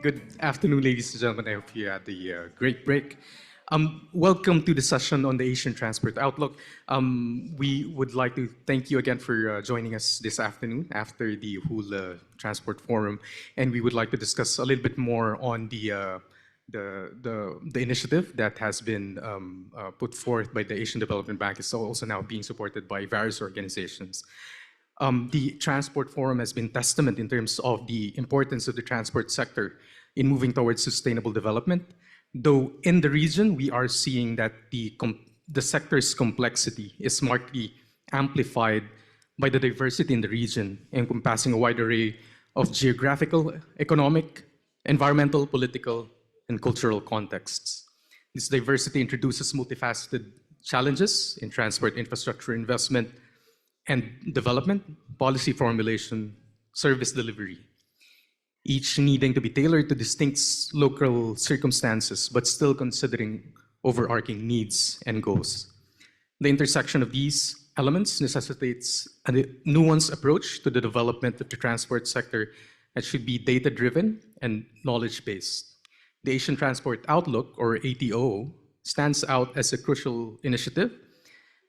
Good afternoon, ladies and gentlemen. I hope you had a great break. Welcome to the session on the Asian Transport Outlook. We would like to thank you again for joining us this afternoon after the whole Transport Forum, and we would like to discuss a little bit more on the initiative that has been put forth by the Asian Development Bank. It's also now being supported by various organizations. The Transport Forum has been testament in terms of the importance of the transport sector in moving towards sustainable development. Though in the region, we are seeing that the sector's complexity is markedly amplified by the diversity in the region, encompassing a wide array of geographical, economic, environmental, political, and cultural contexts. This diversity introduces multifaceted challenges in transport infrastructure investment and development, policy formulation, service delivery, each needing to be tailored to distinct local circumstances, but still considering overarching needs and goals. The intersection of these elements necessitates a nuanced approach to the development of the transport sector that should be data-driven and knowledge-based. The Asian Transport Outlook, or ATO, stands out as a crucial initiative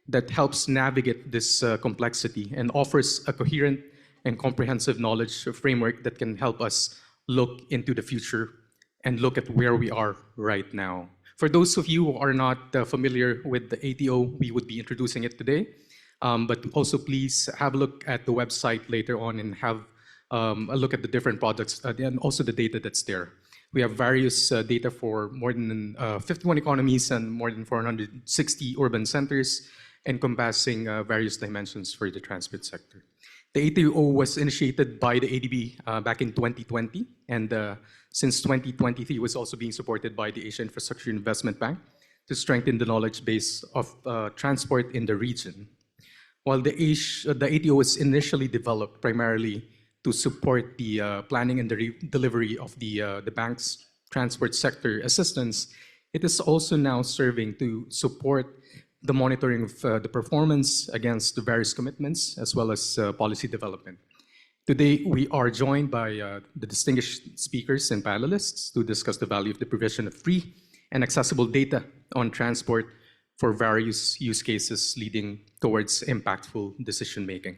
that helps navigate this complexity and offers a coherent and comprehensive knowledge framework that can help us look into the future and look at where we are right now. For those of you who are not familiar with the ATO, we would be introducing it today. But also please have a look at the website later on and have a look at the different products and also the data that's there. We have various data for more than 51 economies and more than 460 urban centers, encompassing various dimensions for the transport sector. The ATO was initiated by the AIIB back in 2020, and since 2023 was also being supported by the Asia Infrastructure Investment Bank to strengthen the knowledge base of transport in the region. While the ATO was initially developed primarily to support the planning and the delivery of the bank's transport sector assistance, it is also now serving to support the monitoring of the performance against the various commitments, as well as policy development. Today, we are joined by the distinguished speakers and panelists to discuss the value of the provision of free and accessible data on transport for various use cases leading towards impactful decision-making.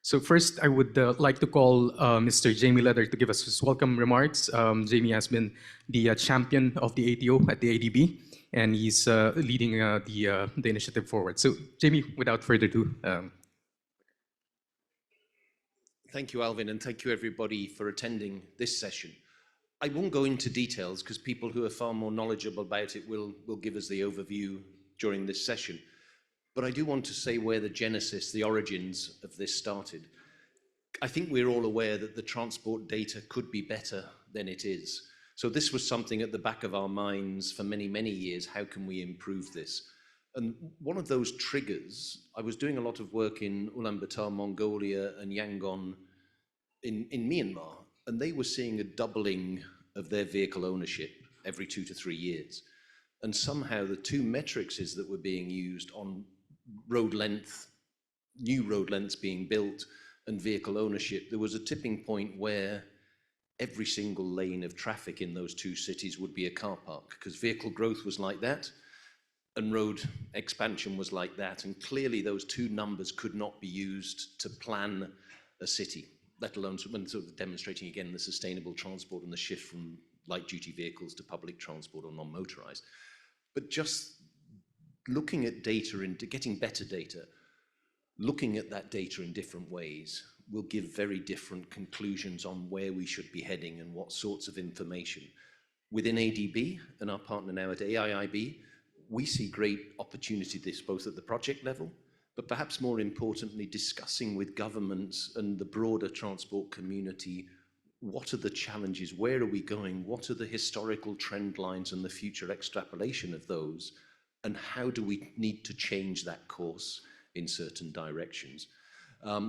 So first, I would like to call Mr. Jamie Leder to give us his welcome remarks. Jamie has been the champion of the ATO at the AIIB, and he's leading the initiative forward. So, Jamie, without further ado. Thank you, Alvin, and thank you, everybody, for attending this session. I won't go into details because people who are far more knowledgeable about it will give us the overview during this session. But I do want to say where the genesis, the origins of this started. I think we're all aware that the transport data could be better than it is. So this was something at the back of our minds for many, many years. How can we improve this? And one of those triggers, I was doing a lot of work in Ulaanbaatar, Mongolia, and Yangon in Myanmar, and they were seeing a doubling of their vehicle ownership every 2 to 3 years. And somehow the two metrics that were being used on road length, new road lengths being built, and vehicle ownership, there was a tipping point where every single lane of traffic in those two cities would be a car park, because vehicle growth was like that and road expansion was like that. And clearly those two numbers could not be used to plan a city, let alone when sort of demonstrating again the sustainable transport and the shift from light duty vehicles to public transport or non-motorized. But just looking at data and getting better data, looking at that data in different ways will give very different conclusions on where we should be heading and what sorts of information. Within ADB and our partner now at AIIB, we see great opportunity this both at the project level, but perhaps more importantly, discussing with governments and the broader transport community, what are the challenges, where are we going, what are the historical trend lines and the future extrapolation of those, and how do we need to change that course in certain directions.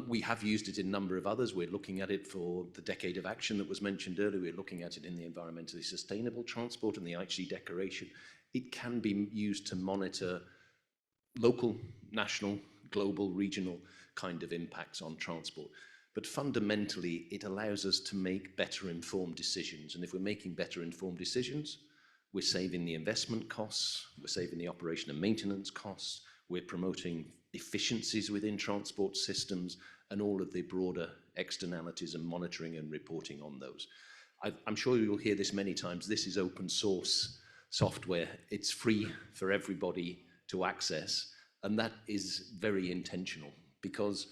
We have used it in a number of others. We're looking at it for the Decade of Action that was mentioned earlier. We're looking at it in the environmentally sustainable transport and the AIIB declaration. It can be used to monitor local, national, global, regional kind of impacts on transport. but fundamentally it allows us to make better informed decisions. And if we're making better informed decisions, we're saving the investment costs, we're saving the operation and maintenance costs, we're promoting efficiencies within transport systems, and all of the broader externalities and monitoring and reporting on those. I'm sure you'll hear this many times. This is open source software. It's free for everybody to access, and that is very intentional because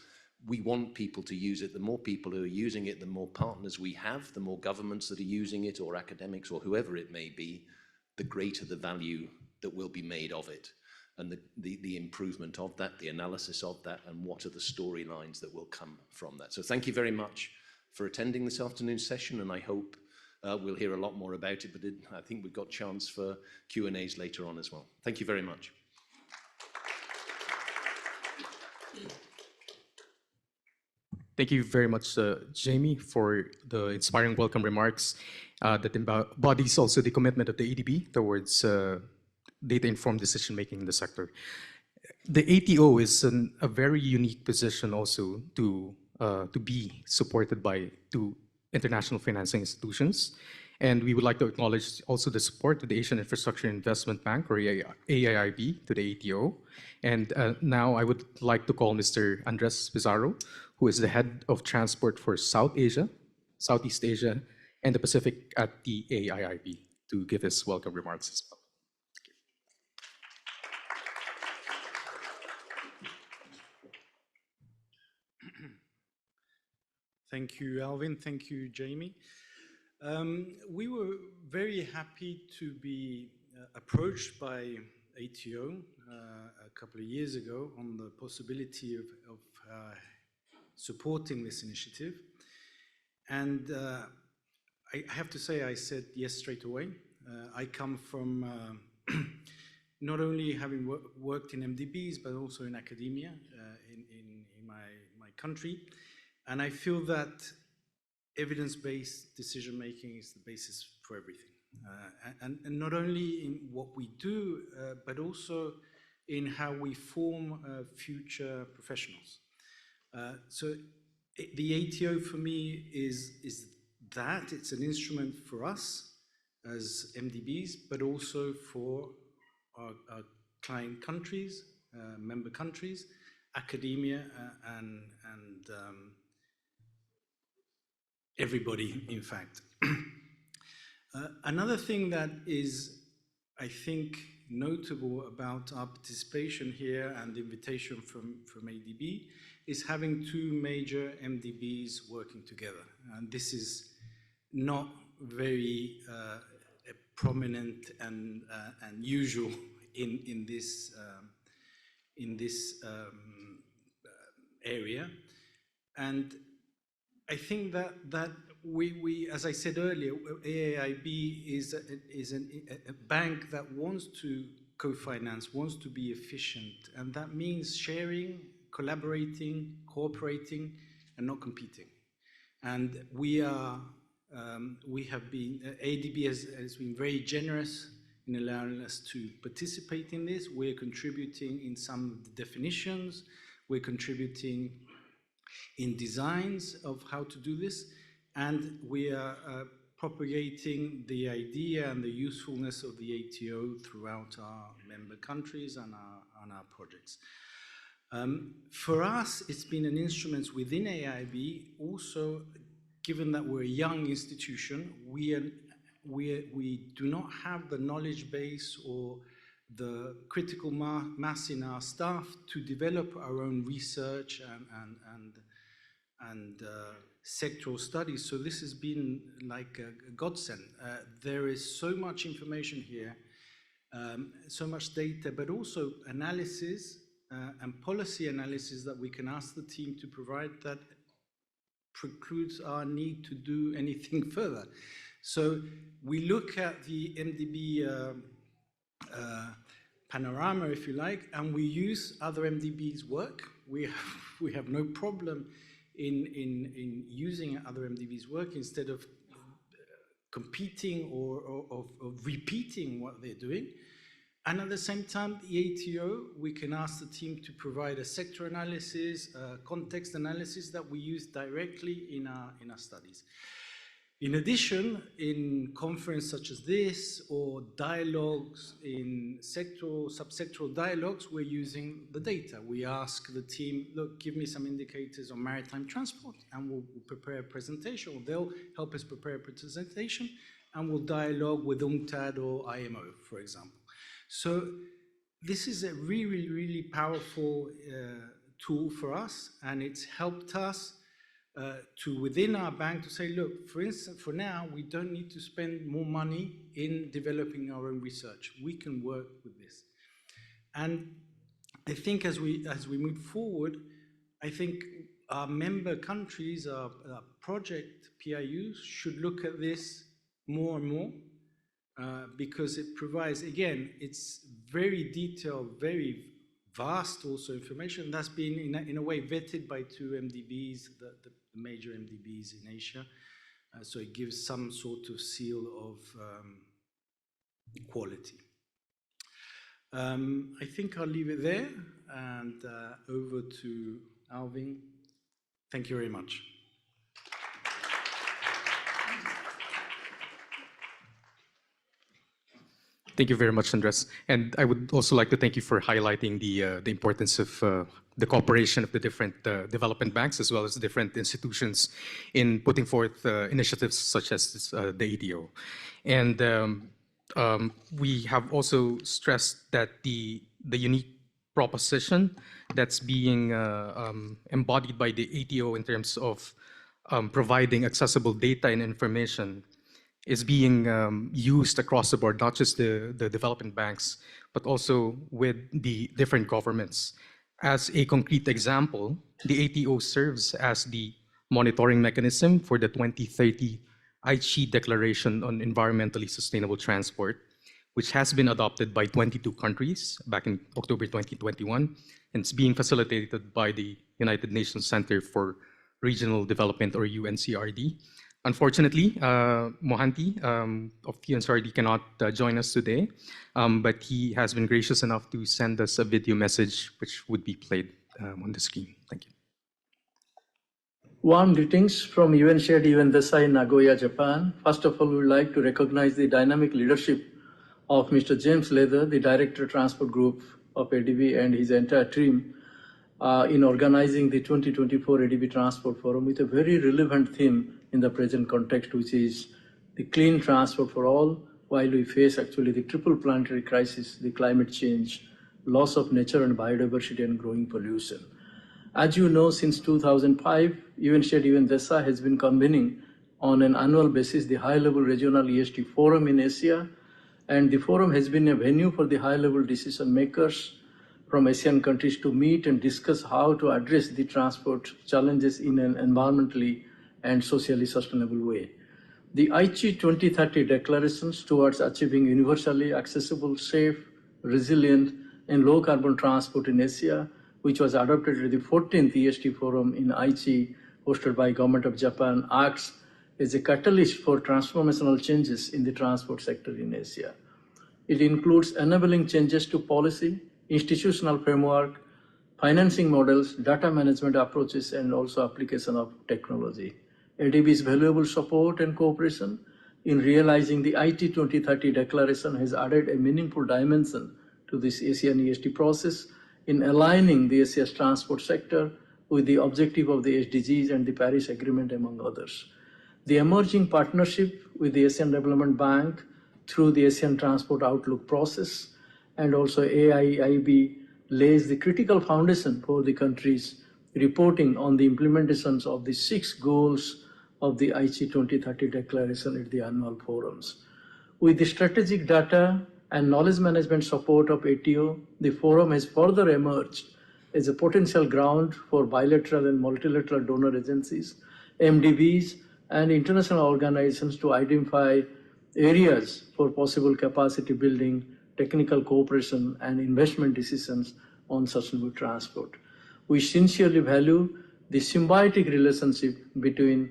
we want people to use it. The more people who are using it, the more partners we have, the more governments that are using it, or academics, or whoever it may be, the greater the value that will be made of it, and the improvement of that, the analysis of that, and what are the storylines that will come from that. So thank you very much for attending this afternoon's session, and I hope we'll hear a lot more about it, but I think we've got chance for Q&As later on as well. Thank you very much. Thank you very much, Jamie, for the inspiring welcome remarks that embodies also the commitment of the AIIB towards data-informed decision-making in the sector. The ATO is a very unique position also to be supported by two international financing institutions. And we would like to acknowledge also the support of the Asian Infrastructure Investment Bank, or AIIB, to the ATO. And now I would like to call Mr. Andres Pizarro, who is the head of transport for South Asia, Southeast Asia, and the Pacific at the AIIB, to give his welcome remarks as well. Thank you, Alvin. Thank you, Jamie. We were very happy to be approached by ATO a couple of years ago on the possibility of supporting this initiative. And I have to say I said yes straight away. I come from not only having worked in MDBs, but also in academia in my country. And I feel that evidence-based decision-making is the basis for everything. And not only in what we do, but also in how we form future professionals. So the ATO for me is that. It's an instrument for us as MDBs, but also for our client countries, member countries, academia, and everybody, in fact. Another thing that is, I think, notable about our participation here and the invitation from AIIB is having two major MDBs working together. And this is not very prominent and usual in this area. And I think that we, as I said earlier, AIIB is a bank that wants to co-finance, wants to be efficient, and that means sharing, collaborating, cooperating, and not competing. And we have been, AIIB has been very generous in allowing us to participate in this. We're contributing in some of the definitions, we're contributing in designs of how to do this, and we are propagating the idea and the usefulness of the ATO throughout our member countries and our projects. For us, it's been an instrument within AIIB. Also, given that we're a young institution, we do not have the knowledge base or the critical mass in our staff to develop our own research and sectoral studies. So this has been like a godsend. There is so much information here, so much data, but also analysis and policy analysis that we can ask the team to provide that precludes our need to do anything further. So we look at the MDB panorama, if you like, and we use other MDBs' work. We have no problem in using other MDBs' work instead of competing or repeating what they're doing. And at the same time, the ATO, we can ask the team to provide a sector analysis, context analysis that we use directly in our studies. In addition, in conferences such as this or dialogues in subsectoral dialogues, we're using the data. We ask the team, look, give me some indicators on maritime transport, and we'll prepare a presentation, or they'll help us prepare a presentation, and we'll dialogue with UNCTAD or IMO, for example. So this is a really, really powerful tool for us, and it's helped us to within our bank to say, look, for instance, for now, we don't need to spend more money in developing our own research. We can work with this. And I think as we move forward, I think our member countries, our project PIUs should look at this more and more because it provides, again, it's very detailed, very vast also information that's been in a way vetted by two MDBs, the major MDBs in Asia. So it gives some sort of seal of quality. I think I'll leave it there and over to Alvin. Thank you very much. Thank you very much, Andres. And I would also like to thank you for highlighting the importance of the cooperation of the different development banks as well as different institutions in putting forth initiatives such as this, the ADO. And we have also stressed that the unique proposition that's being embodied by the ATO in terms of providing accessible data and information is being used across the board, not just the development banks, but also with the different governments. As a concrete example, the ATO serves as the monitoring mechanism for the 2030 AIIB Declaration on Environmentally Sustainable Transport, which has been adopted by 22 countries back in October 2021, and it's being facilitated by the United Nations Center for Regional Development, or UNCRD. Unfortunately, Mohanty of UNCRD cannot join us today, but he has been gracious enough to send us a video message which would be played on the screen. Thank you. Warm greetings from UNCRD Desai in Nagoya, Japan. First of all, we would like to recognize the dynamic leadership of Mr. James Leather, the Director Transport Group of ADB, and his entire team in organizing the 2024 ADB Transport Forum with a very relevant theme in the present context, which is the clean transport for all, while we face actually the triple planetary crisis, the climate change, loss of nature and biodiversity, and growing pollution. As you know, since 2005, UNCRD Desai has been convening on an annual basis the high-level regional ESG forum in Asia, and the forum has been a venue for the high-level decision makers from Asian countries to meet and discuss how to address the transport challenges in an environmentally and socially sustainable way. The AIIB 2030 declarations towards achieving universally accessible, safe, resilient, and low-carbon transport in Asia, which was adopted at the 14th ESG Forum in Aichi, hosted by Government of Japan, acts as a catalyst for transformational changes in the transport sector in Asia. It includes enabling changes to policy, institutional framework, financing models, data management approaches, and also application of technology. ADB's valuable support and cooperation in realizing the AIIB 2030 declaration has added a meaningful dimension to this ASEAN ESG process in aligning the Asia's transport sector with the objective of the SDGs and the Paris Agreement, among others. The emerging partnership with the Asian Development Bank through the Asian Transport Outlook process and also AIIB lays the critical foundation for the countries reporting on the implementations of the 6 goals of the AIIB 2030 declaration at the annual forums. With the strategic data and knowledge management support of ATO, the forum has further emerged as a potential ground for bilateral and multilateral donor agencies, MDBs, and international organizations to identify areas for possible capacity building, technical cooperation, and investment decisions on sustainable transport. We sincerely value the symbiotic relationship between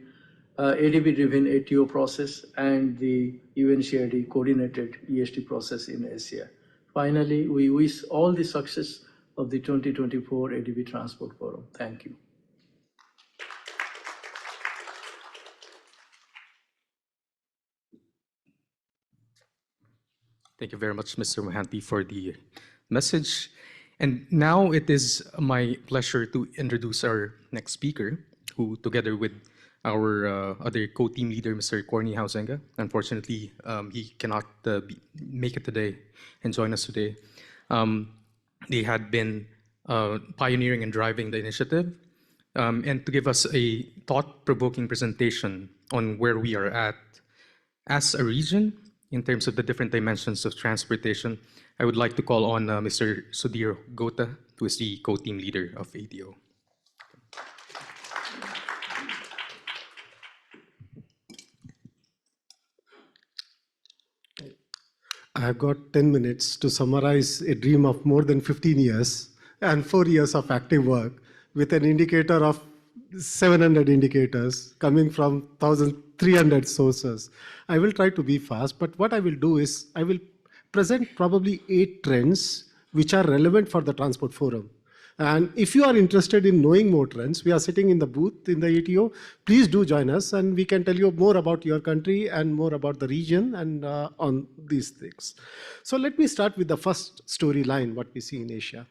ADB-driven ATO process and the UNCRD coordinated ESG process in Asia. Finally, we wish all the success of the 2024 ADB Transport Forum. Thank you. Thank you very much, Mr. Mohanty, for the message. And now it is my pleasure to introduce our next speaker, who, together with our other co-team leader, Mr. Corny Hausenga, unfortunately, he cannot make it today and join us today. They had been pioneering and driving the initiative, and to give us a thought-provoking presentation on where we are at as a region in terms of the different dimensions of transportation, I would like to call on Mr. Sudhir Gota, who is the co-team leader of ADO. I have got 10 minutes to summarize a dream of more than 15 years and 4 years of active work with an indicator of 700 indicators coming from 1,300 sources. I will try to be fast, but what I will do is I will present probably 8 trends which are relevant for the Transport Forum. And if you are interested in knowing more trends, we are sitting in the booth in the ATO. Please do join us and we can tell you more about your country and more about the region and on these things. So let me start with the first storyline, what we see in Asia.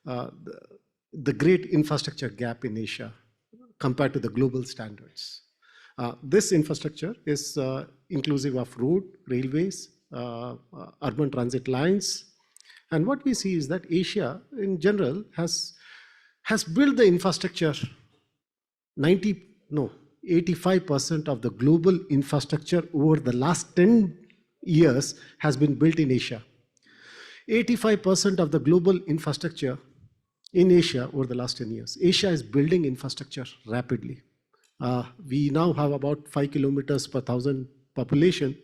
The great infrastructure gap in Asia compared to the global standards. This infrastructure is inclusive of road, railways, urban transit lines. And what we see is that Asia in general has built the infrastructure. 85% of the global infrastructure over the last 10 years has been built in Asia. 85% of the global infrastructure in Asia over the last 10 years. Asia is building infrastructure rapidly. We now have about 5 kilometers per thousand population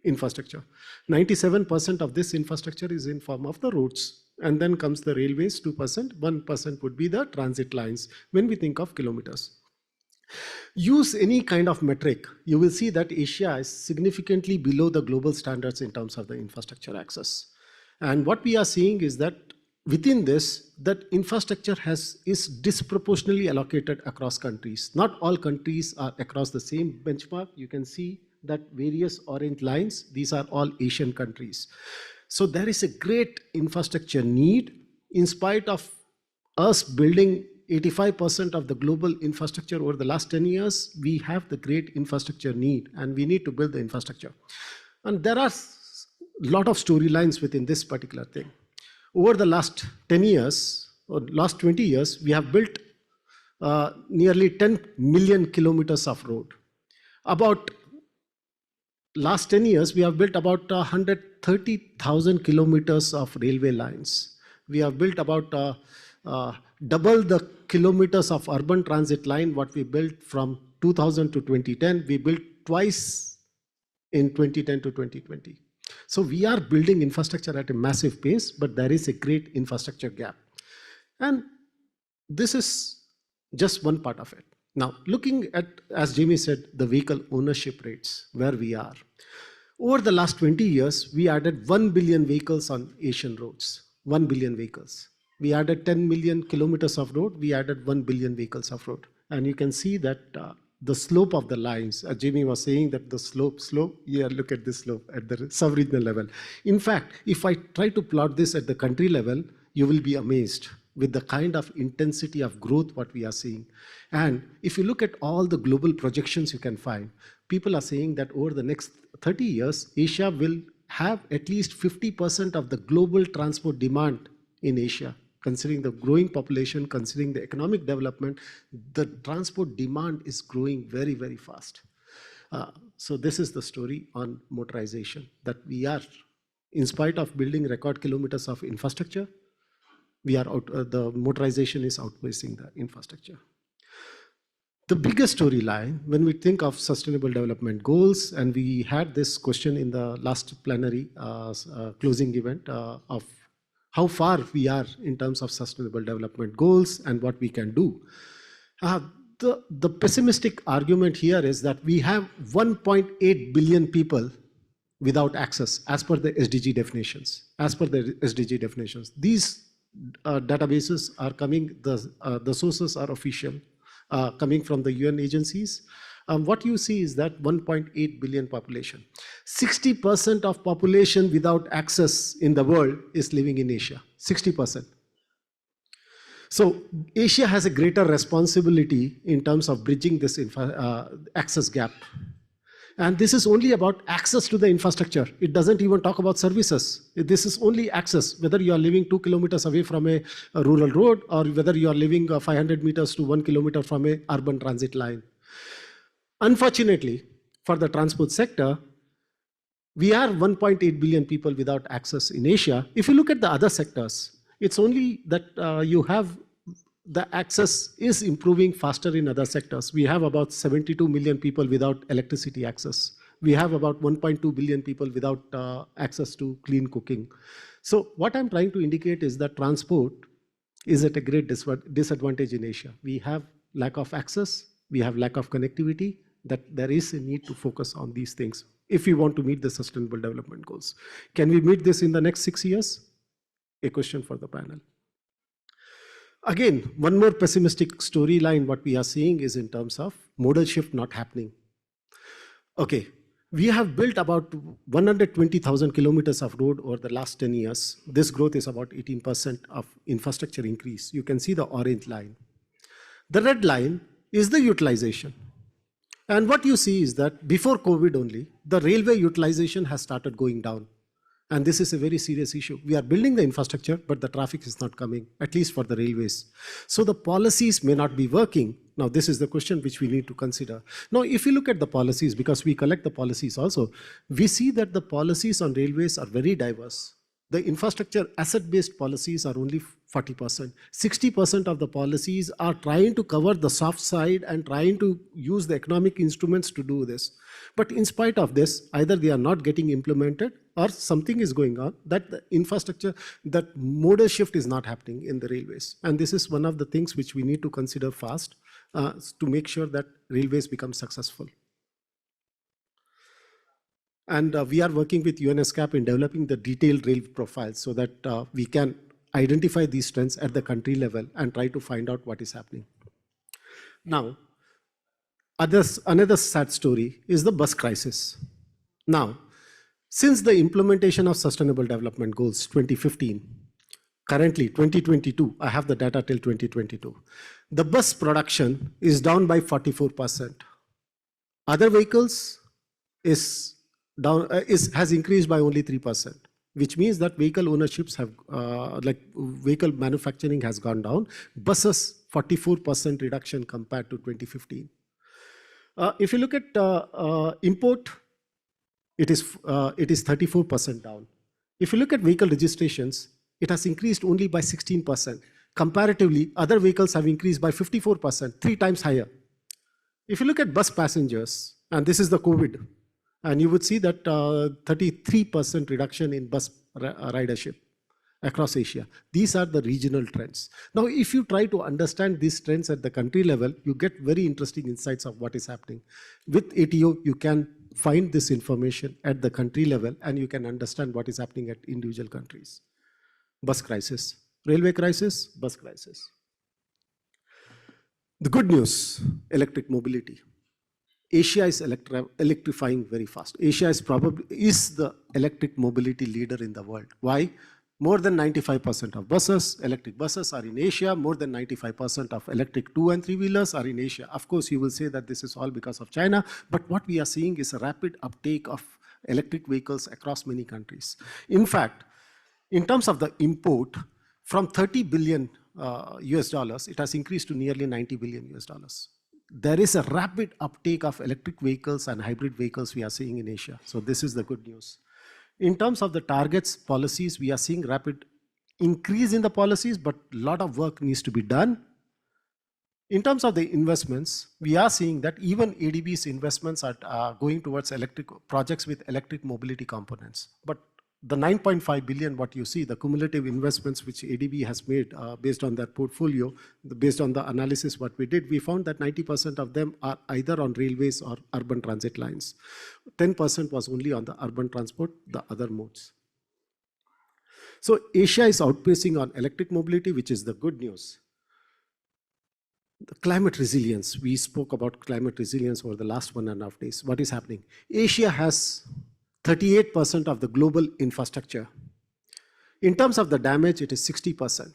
infrastructure. 97% of this infrastructure is in form of the roads. And then comes the railways, 2%. 1% would be the transit lines when we think of kilometers. Use any kind of metric, you will see that Asia is significantly below the global standards in terms of the infrastructure access. And what we are seeing is that within this, that infrastructure is disproportionately allocated across countries. Not all countries are across the same benchmark. You can see that various orange lines, these are all Asian countries. So there is a great infrastructure need in spite of us building 85% of the global infrastructure over the last 10 years, we have the great infrastructure need and we need to build the infrastructure. And there are a lot of storylines within this particular thing. Over the last 10 years or last 20 years, we have built nearly 10 million kilometers of road. About last 10 years, we have built about 130,000 kilometers of railway lines. We have built about double the kilometers of urban transit line what we built from 2000 to 2010. We built twice in 2010 to 2020. So we are building infrastructure at a massive pace, but there is a great infrastructure gap. And this is just one part of it. Now, looking at, as Jamie said, the vehicle ownership rates, where we are. Over the last 20 years, we added 1 billion vehicles on Asian roads, 1 billion vehicles. We added 10 million kilometers of road, we added 1 billion vehicles of road. And you can see that the slope of the lines, Jamie was saying that the slope, yeah, look at this slope at the sub-regional level. In fact, if I try to plot this at the country level, you will be amazed with the kind of intensity of growth what we are seeing. And if you look at all the global projections you can find, people are saying that over the next 30 years, Asia will have at least 50% of the global transport demand in Asia. Considering the growing population, considering the economic development, the transport demand is growing very, very fast. So this is the story on motorization, that we are, in spite of building record kilometers of infrastructure, we are the motorization is outpacing the infrastructure. The biggest storyline, when we think of sustainable development goals, and we had this question in the last plenary closing event of how far we are in terms of sustainable development goals and what we can do. The pessimistic argument here is that we have 1.8 billion people without access as per the SDG definitions. as per the SDG definitions. These databases are coming, the sources are official, coming from the UN agencies. What you see is that 1.8 billion population. 60% of population without access in the world is living in Asia, 60%. So Asia has a greater responsibility in terms of bridging this access gap. And this is only about access to the infrastructure. It doesn't even talk about services. This is only access, whether you are living 2 kilometers away from a rural road or whether you are living 500 meters to 1 kilometer from a urban transit line. Unfortunately, for the transport sector, we are 1.8 billion people without access in Asia. If you look at the other sectors, it's only that you have the access is improving faster in other sectors. We have about 72 million people without electricity access. We have about 1.2 billion people without access to clean cooking. So what I'm trying to indicate is that transport is at a great disadvantage in Asia. We have lack of access, we have lack of connectivity, that there is a need to focus on these things if we want to meet the sustainable development goals. Can we meet this in the next 6 years? A question for the panel. Again, one more pessimistic storyline what we are seeing is in terms of modal shift not happening. Okay, we have built about 120,000 kilometers of road over the last 10 years. This growth is about 18% of infrastructure increase. You can see the orange line. The red line is the utilization. And what you see is that before COVID only, the railway utilization has started going down. And this is a very serious issue. We are building the infrastructure, but the traffic is not coming, at least for the railways. So the policies may not be working. Now, this is the question which we need to consider. Now, if you look at the policies, because we collect the policies also, we see that the policies on railways are very diverse. The infrastructure asset-based policies are only 40%. 60% of the policies are trying to cover the soft side and trying to use the economic instruments to do this. But in spite of this, either they are not getting implemented or something is going on that the infrastructure, that modal shift is not happening in the railways. And this is one of the things which we need to consider fast to make sure that railways become successful. And we are working with UNESCAP in developing the detailed rail profiles so that we can identify these trends at the country level and try to find out what is happening. Now, another sad story is the bus crisis. Now, since the implementation of Sustainable Development Goals 2015, currently 2022, I have the data till 2022, the bus production is down by 44%. Other vehicles is down, has increased by only 3%, which means that vehicle ownerships have, vehicle manufacturing has gone down. Buses, 44% reduction compared to 2015. If you look at import, it is 34% down. If you look at vehicle registrations, it has increased only by 16%. Comparatively, other vehicles have increased by 54%, 3 times higher. If you look at bus passengers, and this is the COVID, and you would see that 33% reduction in bus ridership across Asia. These are the regional trends. Now, if you try to understand these trends at the country level, you get very interesting insights of what is happening. With ATO, you can find this information at the country level and you can understand what is happening at individual countries. Bus crisis, railway crisis, bus crisis. The good news, electric mobility. Asia is electrifying very fast. Asia is the electric mobility leader in the world. Why? More than 95% of buses, electric buses are in Asia. More than 95% of electric 2- and 3-wheelers are in Asia. Of course, you will say that this is all because of China, but what we are seeing is a rapid uptake of electric vehicles across many countries. In fact, in terms of the import, from 30 billion US dollars, it has increased to nearly 90 billion US dollars. There is a rapid uptake of electric vehicles and hybrid vehicles we are seeing in Asia. So this is the good news. In terms of the targets, policies, we are seeing rapid increase in the policies, but a lot of work needs to be done. In terms of the investments, we are seeing that even ADB's investments are going towards electric projects with electric mobility components. But the 9.5 billion, what you see, the cumulative investments which ADB has made based on their portfolio, based on the analysis what we did, we found that 90% of them are either on railways or urban transit lines. 10% was only on the urban transport, the other modes. So Asia is outpacing on electric mobility, which is the good news. The climate resilience, we spoke about climate resilience over the last 1.5 days. What is happening? Asia has 38% of the global infrastructure. In terms of the damage, it is 60%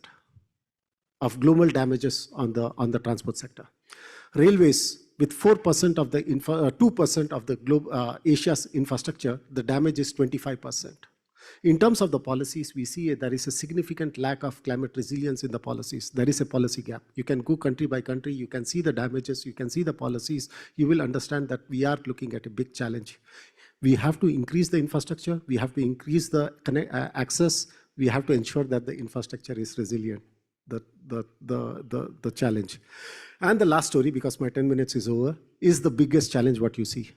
of global damages on the transport sector. Railways, with 4% of the 2% of the Asia's infrastructure, the damage is 25%. In terms of the policies, we see there is a significant lack of climate resilience in the policies. There is a policy gap. You can go country by country, you can see the damages, you can see the policies, you will understand that we are looking at a big challenge. We have to increase the infrastructure, we have to increase the access, we have to ensure that the infrastructure is resilient, the challenge. And the last story, because my 10 minutes is over, is the biggest challenge what you see.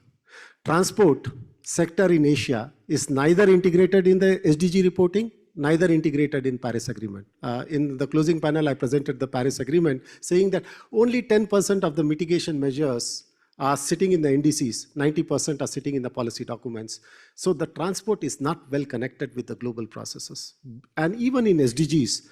Transport sector in Asia is neither integrated in the SDG reporting, neither integrated in Paris Agreement. In the closing panel, I presented the Paris Agreement, saying that only 10% of the mitigation measures are sitting in the NDCs, 90% are sitting in the policy documents. So the transport is not well connected with the global processes. And even in SDGs,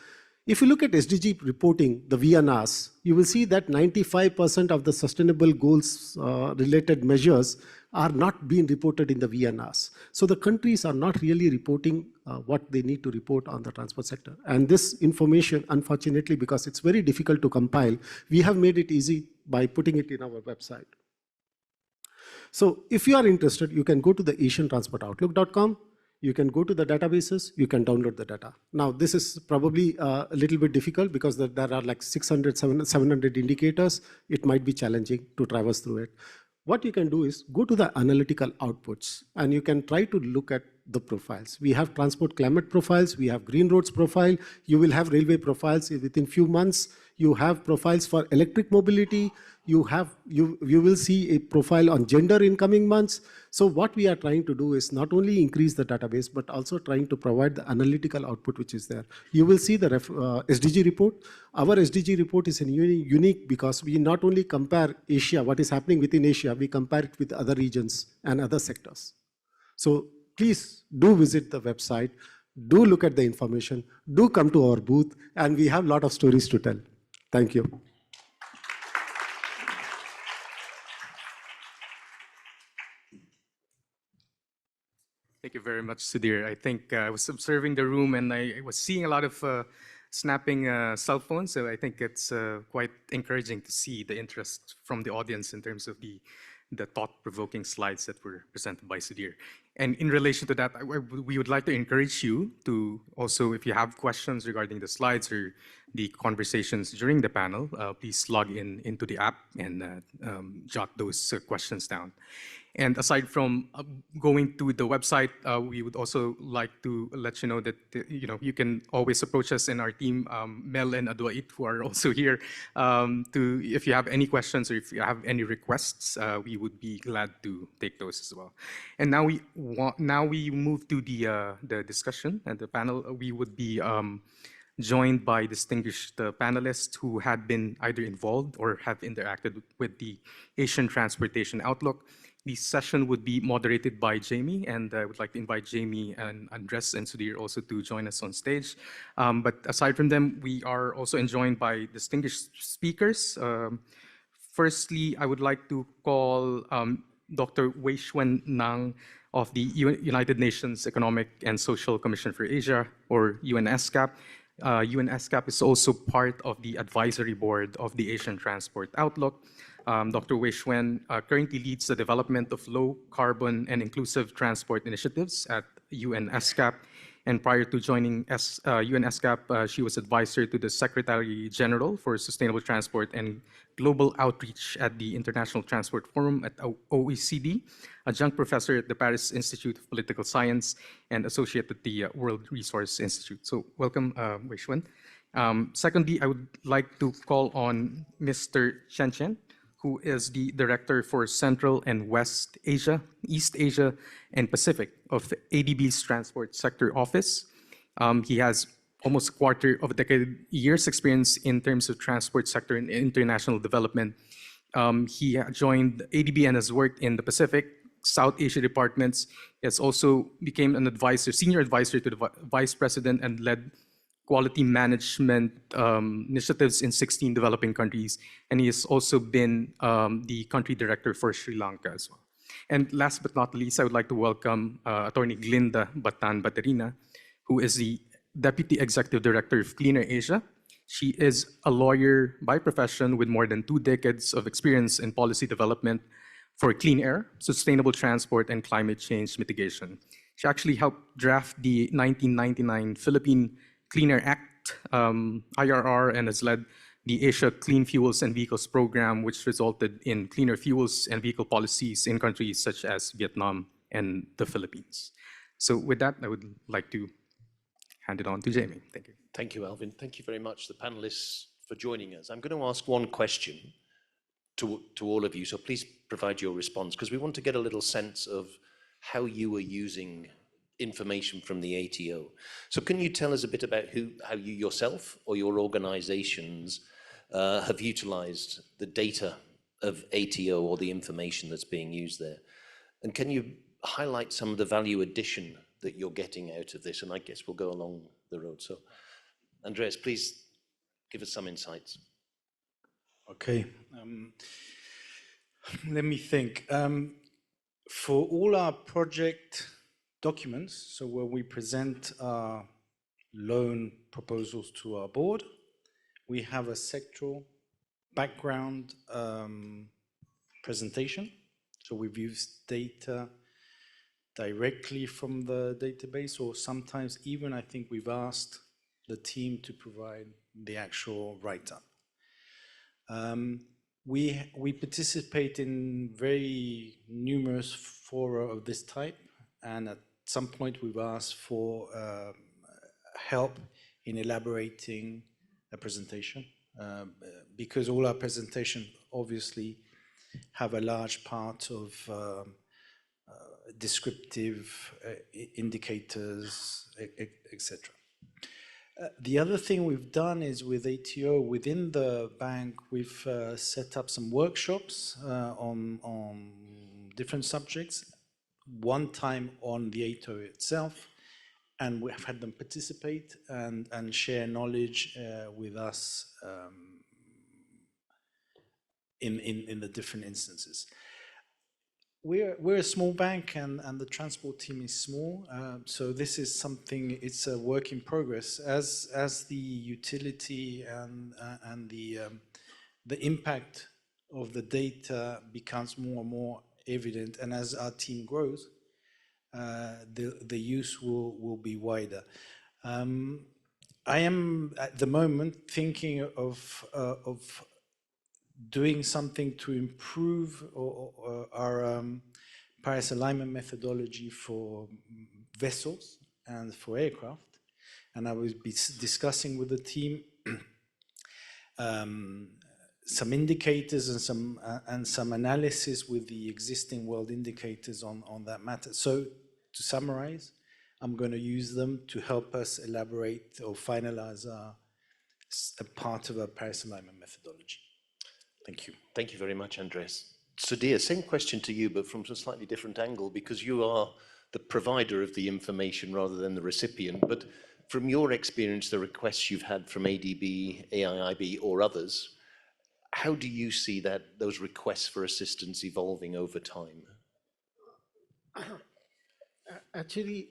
if you look at SDG reporting, the VNRs, you will see that 95% of the sustainable goals related measures are not being reported in the VNRs. So the countries are not really reporting what they need to report on the transport sector. And this information, unfortunately, because it's very difficult to compile, we have made it easy by putting it in our website. So if you are interested, you can go to the asiantransportoutlook.com. You can go to the databases, you can download the data. Now, this is probably a little bit difficult because there are like 600, 700 indicators. It might be challenging to traverse through it. What you can do is go to the analytical outputs and you can try to look at the profiles. We have transport climate profiles, we have green roads profile, you will have railway profiles within few months, you have profiles for electric mobility, you will see a profile on gender in coming months. So what we are trying to do is not only increase the database, but also trying to provide the analytical output which is there. You will see the SDG report. Our SDG report is unique because we not only compare Asia, what is happening within Asia, we compare it with other regions and other sectors. So please do visit the website, do look at the information, do come to our booth, and we have a lot of stories to tell. Thank you. Thank you very much, Sudhir. I think I was observing the room and I was seeing a lot of snapping cell phones. So I think it's quite encouraging to see the interest from the audience in terms of the thought-provoking slides that were presented by Sudhir. And in relation to that, we would like to encourage you to also, if you have questions regarding the slides or the conversations during the panel, please log into the app and jot those questions down. And aside from going to the website, we would also like to let you know that you can always approach us in our team, Mel and Adwait, who are also here. If you have any questions or if you have any requests, we would be glad to take those as well. And now we move to the discussion and the panel. We would be joined by distinguished panelists who had been either involved or have interacted with the Asian Transportation Outlook. The session would be moderated by Jamie, and I would like to invite Jamie and Andres and Sudhir also to join us on stage. But aside from them, we are also joined by distinguished speakers. Firstly, I would like to call Dr. Weishuen Nang of the United Nations Economic and Social Commission for Asia, or UNESCAP. UNESCAP is also part of the advisory board of the Asian Transport Outlook. Dr. Weishuen currently leads the development of low carbon and inclusive transport initiatives at UNESCAP. And prior to joining UNESCAP, she was advisor to the Secretary General for Sustainable Transport and Global Outreach at the International Transport Forum at OECD, adjunct professor at the Paris Institute of Political Science, and associate at the World Resource Institute. So welcome, Weishuen. Secondly, I would like to call on Mr. Chen Chen, who is the Director for Central and West Asia, East Asia, and Pacific of ADB's Transport Sector Office. He has almost a quarter of a decade, years experience in terms of transport sector and international development. He joined ADB and has worked in the Pacific, South Asia departments. He has also became an advisor, senior advisor to the vice president, and led quality management initiatives in 16 developing countries. And he has also been the country director for Sri Lanka as well. And last but not least, I would like to welcome Attorney Glinda Batan Baterina, who is the Deputy Executive Director of Cleaner Asia. She is a lawyer by profession with more than 2 decades of experience in policy development for clean air, sustainable transport, and climate change mitigation. She actually helped draft the 1999 Philippine Clean Air Act, IRR, and has led the Asia Clean Fuels and Vehicles Program, which resulted in cleaner fuels and vehicle policies in countries such as Vietnam and the Philippines. So with that, I would like to hand it on to Jamie. Thank you. Thank you, Alvin. Thank you very much, the panelists, for joining us. I'm going to ask one question to all of you, so please provide your response, because we want to get a little sense of how you are using information from the ATO. So can you tell us a bit about how you yourself or your organizations have utilized the data of ATO or the information that's being used there? And can you highlight some of the value addition that you're getting out of this? And I guess we'll go along the road. So Andreas, please give us some insights. Okay, let me think. For all our project documents, so when we present our loan proposals to our board, we have a sectoral background presentation. So we've used data directly from the database, or sometimes even I think we've asked the team to provide the actual write-up. We participate in very numerous fora of this type, and at some point we've asked for help in elaborating a presentation, because all our presentations obviously have a large part of descriptive indicators, etc. The other thing we've done is with ATO, within the bank, we've set up some workshops on different subjects, one time on the ATO itself, and we have had them participate and share knowledge with us in the different instances. We're a small bank, and the transport team is small, so this is something, it's a work in progress. As the utility and the impact of the data becomes more and more evident, and as our team grows, the use will be wider. I am at the moment thinking of doing something to improve our Paris alignment methodology for vessels and for aircraft. And I will be discussing with the team some indicators and some analysis with the existing world indicators on that matter. So to summarize, I'm going to use them to help us elaborate or finalize a part of our Paris alignment methodology. Thank you. Thank you very much, Andres. Sudhir, same question to you, but from a slightly different angle, because you are the provider of the information rather than the recipient. But from your experience, the requests you've had from ADB, AIIB, or others, how do you see those requests for assistance evolving over time? Actually,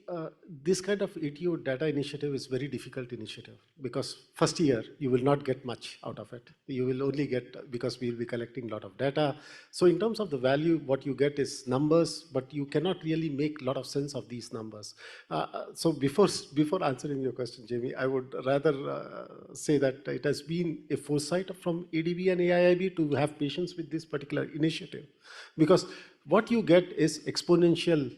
this kind of ATO data initiative is very difficult initiative, because first year you will not get much out of it. You will only get, because we will be collecting a lot of data. So in terms of the value, what you get is numbers, but you cannot really make a lot of sense of these numbers. So before answering your question, Jamie, I would rather say that it has been a foresight from ADB and AIIB to have patience with this particular initiative, because what you get is exponential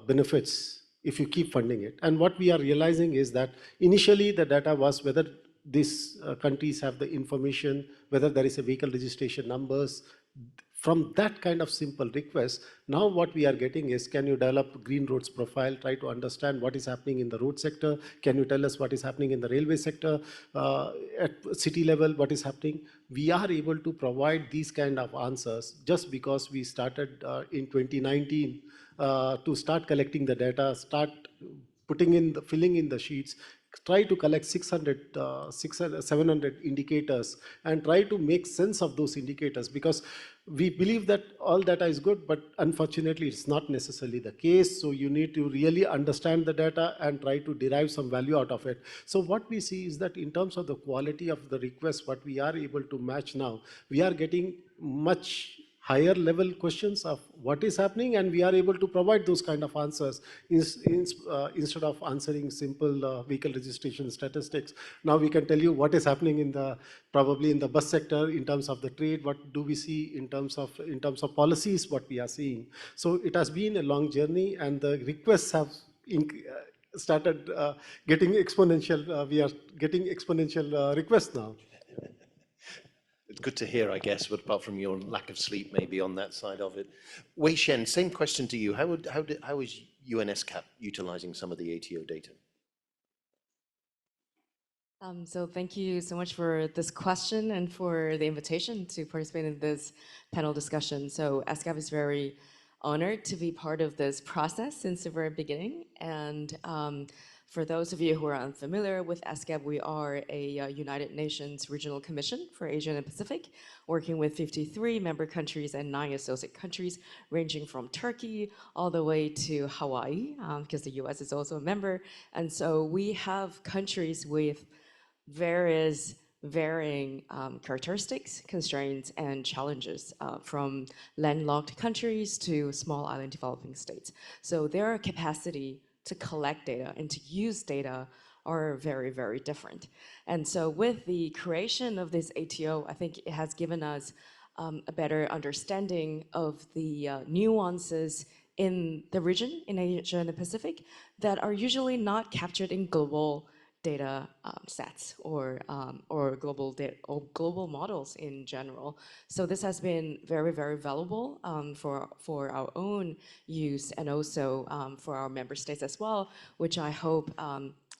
benefits if you keep funding it. And what we are realizing is that initially the data was whether these countries have the information, whether there is a vehicle registration numbers. from that kind of simple request, now what we are getting is, can you develop green roads profile, try to understand what is happening in the road sector, can you tell us what is happening in the railway sector, at city level, what is happening? We are able to provide these kind of answers just because we started in 2019 to start collecting the data, start filling in the sheets, try to collect 700 indicators and try to make sense of those indicators, because we believe that all data is good, but unfortunately it's not necessarily the case. So you need to really understand the data and try to derive some value out of it. So what we see is that in terms of the quality of the request, what we are able to match now, we are getting much higher level questions of what is happening, and we are able to provide those kind of answers instead of answering simple vehicle registration statistics. Now we can tell you what is happening in the probably in the bus sector in terms of the trade, what do we see in terms of policies, what we are seeing. So it has been a long journey, and the requests have started getting exponential. We are getting exponential requests now. It's good to hear, I guess, but apart from your lack of sleep maybe on that side of it. Wei Shen, same question to you. How is UNSCAP utilizing some of the ATO data? So thank you so much for this question and for the invitation to participate in this panel discussion. So SCAP is very honored to be part of this process since the very beginning. And for those of you who are unfamiliar with SCAP, we are a United Nations Regional Commission for Asia and Pacific, working with 53 member countries and 9 associate countries, ranging from Turkey all the way to Hawaii, because the US is also a member. And so we have countries with varying characteristics, constraints, and challenges, from landlocked countries to small island developing states. So their capacity to collect data and to use data are very, very different. And so with the creation of this ATO, I think it has given us a better understanding of the nuances in the region, in Asia and the Pacific, that are usually not captured in global data sets or global models in general. So this has been very, very valuable for our own use, and also for our member states as well, which I hope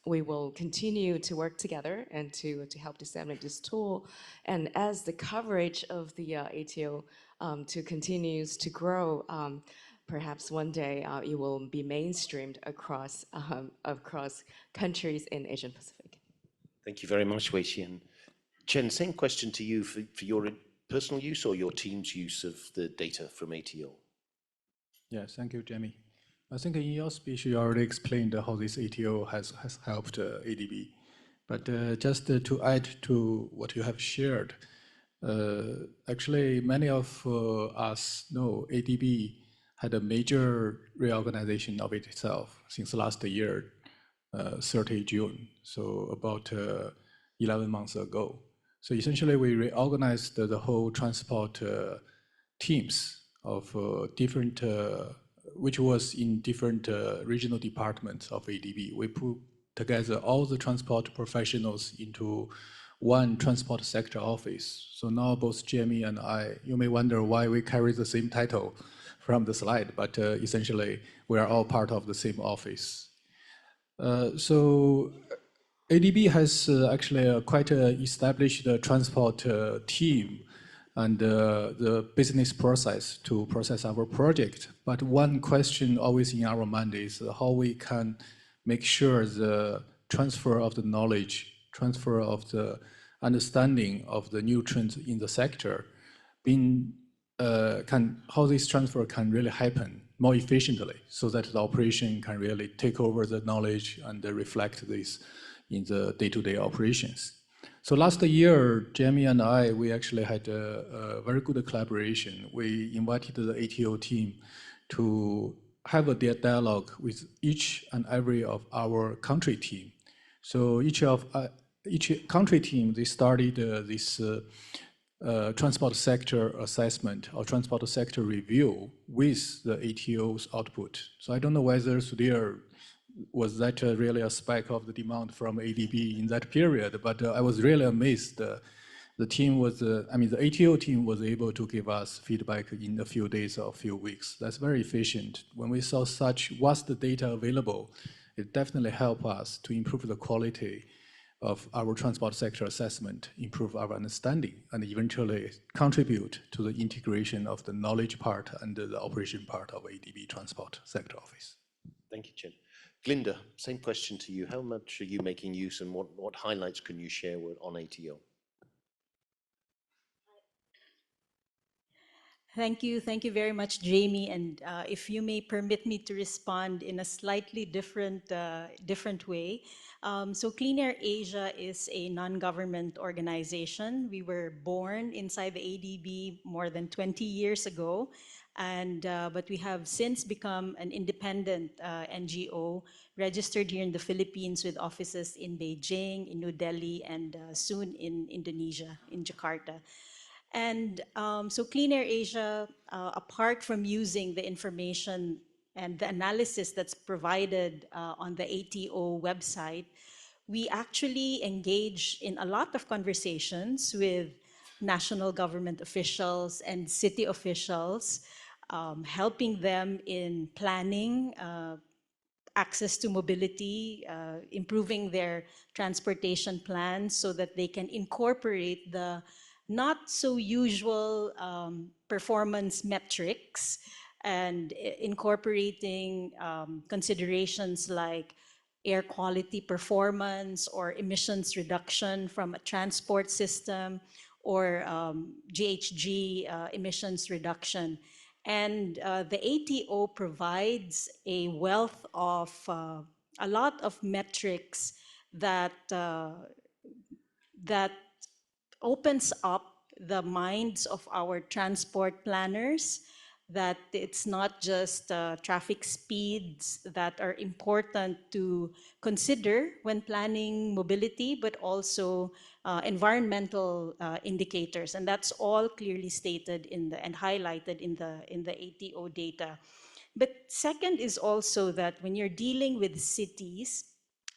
we will continue to work together and to help disseminate this tool. And as the coverage of the ATO continues to grow, perhaps one day it will be mainstreamed across countries in Asian Pacific. Thank you very much, Wei Xian. Chen, same question to you for your personal use or your team's use of the data from ATO. Yes, thank you, Jamie. I think in your speech, you already explained how this ATO has helped ADB. But just to add to what you have shared, actually, many of us know ADB had a major reorganization of itself since last year, 30 June, so about 11 months ago. So essentially, we reorganized the whole transport teams of different, which was in different regional departments of ADB. We put together all the transport professionals into one transport sector office. So now both Jamie and I, you may wonder why we carry the same title from the slide, but essentially we are all part of the same office. So ADB has actually quite established transport team and the business process to process our project. But one question always in our mind is how we can make sure the transfer of the knowledge, transfer of the understanding of the new trends in the sector, how this transfer can really happen more efficiently so that the operation can really take over the knowledge and reflect this in the day-to-day operations. So last year, Jamie and I, we actually had a very good collaboration. We invited the ATO team to have a dialogue with each and every of our country team. So each country team, they started this transport sector assessment or transport sector review with the ATO's output. So I don't know whether Sudhir was that really a spike of the demand from ADB in that period, but I was really amazed the team was, the ATO team was able to give us feedback in a few days or a few weeks. That's very efficient. When we saw such vast data available, it definitely helped us to improve the quality of our transport sector assessment, improve our understanding, and eventually contribute to the integration of the knowledge part and the operation part of ADB Transport Sector Office. Thank you, Chen. Glinda, same question to you. How much are you making use and what highlights can you share on ATO? Thank you very much, Jamie. And if you may permit me to respond in a slightly different way. So Clean Air Asia is a non-government organization. We were born inside the ADB more than 20 years ago, but we have since become an independent NGO registered here in the Philippines with offices in Beijing, in New Delhi, and soon in Indonesia, in Jakarta. And so Clean Air Asia, apart from using the information and the analysis that's provided on the ATO website, we actually engage in a lot of conversations with national government officials and city officials, helping them in planning, access to mobility, improving their transportation plans so that they can incorporate the not so usual performance metrics and incorporating considerations like air quality performance or emissions reduction from a transport system or GHG emissions reduction. And the ATO provides a wealth of a lot of metrics that that opens up the minds of our transport planners, that it's not just traffic speeds that are important to consider when planning mobility, but also environmental indicators. And that's all clearly stated and highlighted in the ATO data. But second is also that when you're dealing with cities,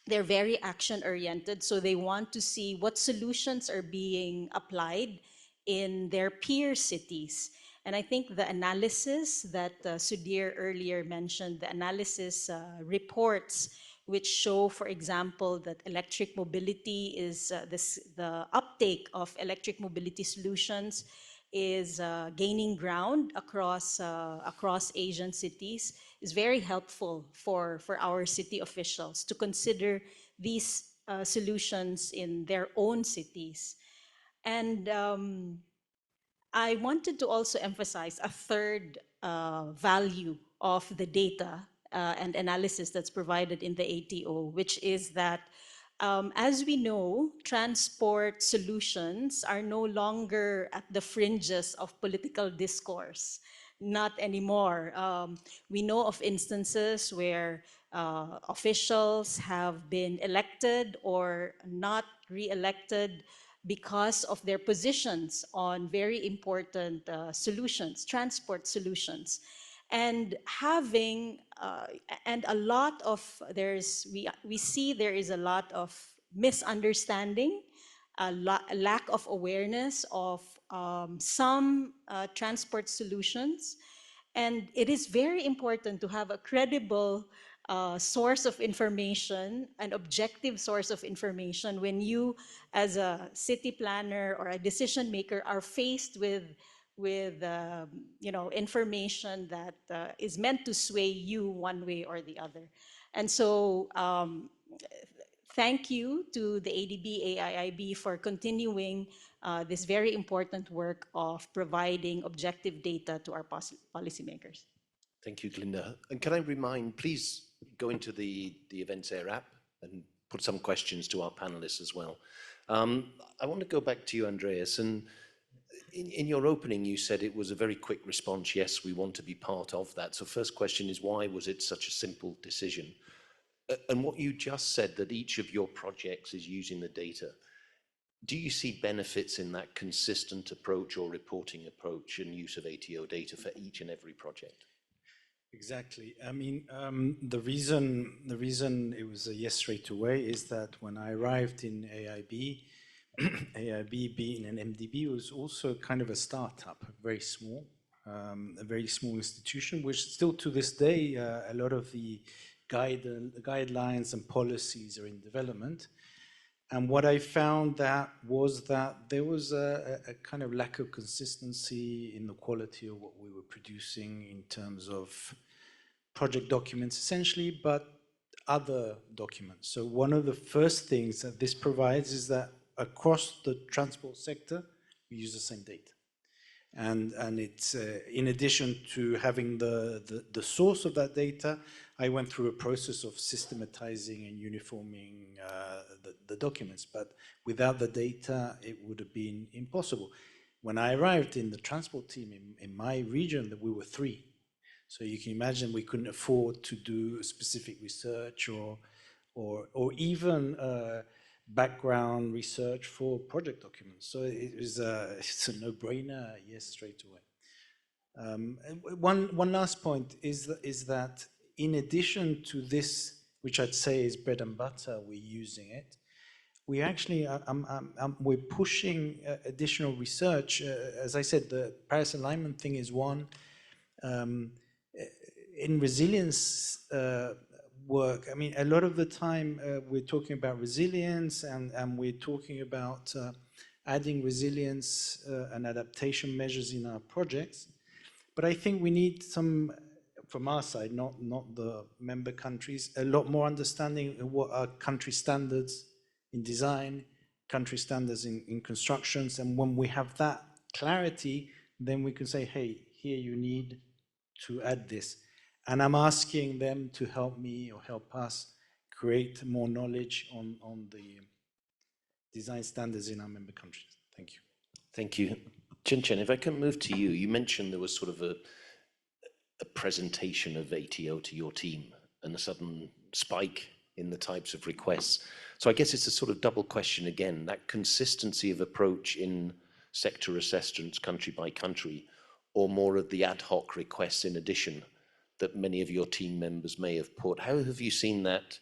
they're very action oriented, so they want to see what solutions are being applied in their peer cities. And I think the analysis that Sudhir earlier mentioned, the analysis reports which show, for example, that electric mobility is the uptake of electric mobility solutions is gaining ground across Asian cities, is very helpful for our city officials to consider these solutions in their own cities. And I wanted to also emphasize a third value of the data and analysis that's provided in the ATO, which is that as we know, transport solutions are no longer at the fringes of political discourse. Not anymore. We know of instances where officials have been elected or not re-elected because of their positions on very important solutions, transport solutions. And having, and a lot of, we see there is a lot of misunderstanding, a lack of awareness of some transport solutions. And it is very important to have a credible source of information, an objective source of information when you, as a city planner or a decision maker, are faced with information that is meant to sway you one way or the other. And so thank you to the ADB, AIIB for continuing this very important work of providing objective data to our policymakers. Thank you, Glinda. And can I remind, please go into the Events Air app and put some questions to our panelists as well. I want to go back to you, Andreas, and in your opening, you said it was a very quick response. Yes, we want to be part of that. So first question is, why was it such a simple decision? And what you just said, that each of your projects is using the data, do you see benefits in that consistent approach or reporting approach and use of ATO data for each and every project? Exactly. I mean, the reason it was a yes straight away is that when I arrived in AIB, AIIB being an MDB was also kind of a startup, very small, a very small institution, which still to this day, a lot of the guidelines and policies are in development. And what I found that was that there was a kind of lack of consistency in the quality of what we were producing in terms of project documents, essentially, but other documents. So one of the first things that this provides is that across the transport sector, we use the same data. And it's in addition to having the source of that data, I went through a process of systematizing and uniforming the documents. But without the data, it would have been impossible. When I arrived in the transport team in my region, we were 3. So you can imagine we couldn't afford to do specific research or even background research for project documents. So it's a no-brainer, yes, straight away. One last point is that in addition to this, which I'd say is bread and butter, we're using it. We actually, we're pushing additional research. As I said, the Paris alignment thing is one. In resilience work, I mean, a lot of the time we're talking about resilience and we're talking about adding resilience and adaptation measures in our projects. But I think we need some, from our side, not the member countries, a lot more understanding of what are country standards in design, country standards in constructions. And when we have that clarity, then we can say, hey, here you need to add this. And I'm asking them to help me or help us create more knowledge on the design standards in our member countries. Thank you. Thank you. Chen, if I can move to you, you mentioned there was sort of a presentation of ATO to your team and a sudden spike in the types of requests. So I guess it's a sort of double question again, that consistency of approach in sector assessments country by country, or more of the ad hoc requests in addition that many of your team members may have put. How have you seen that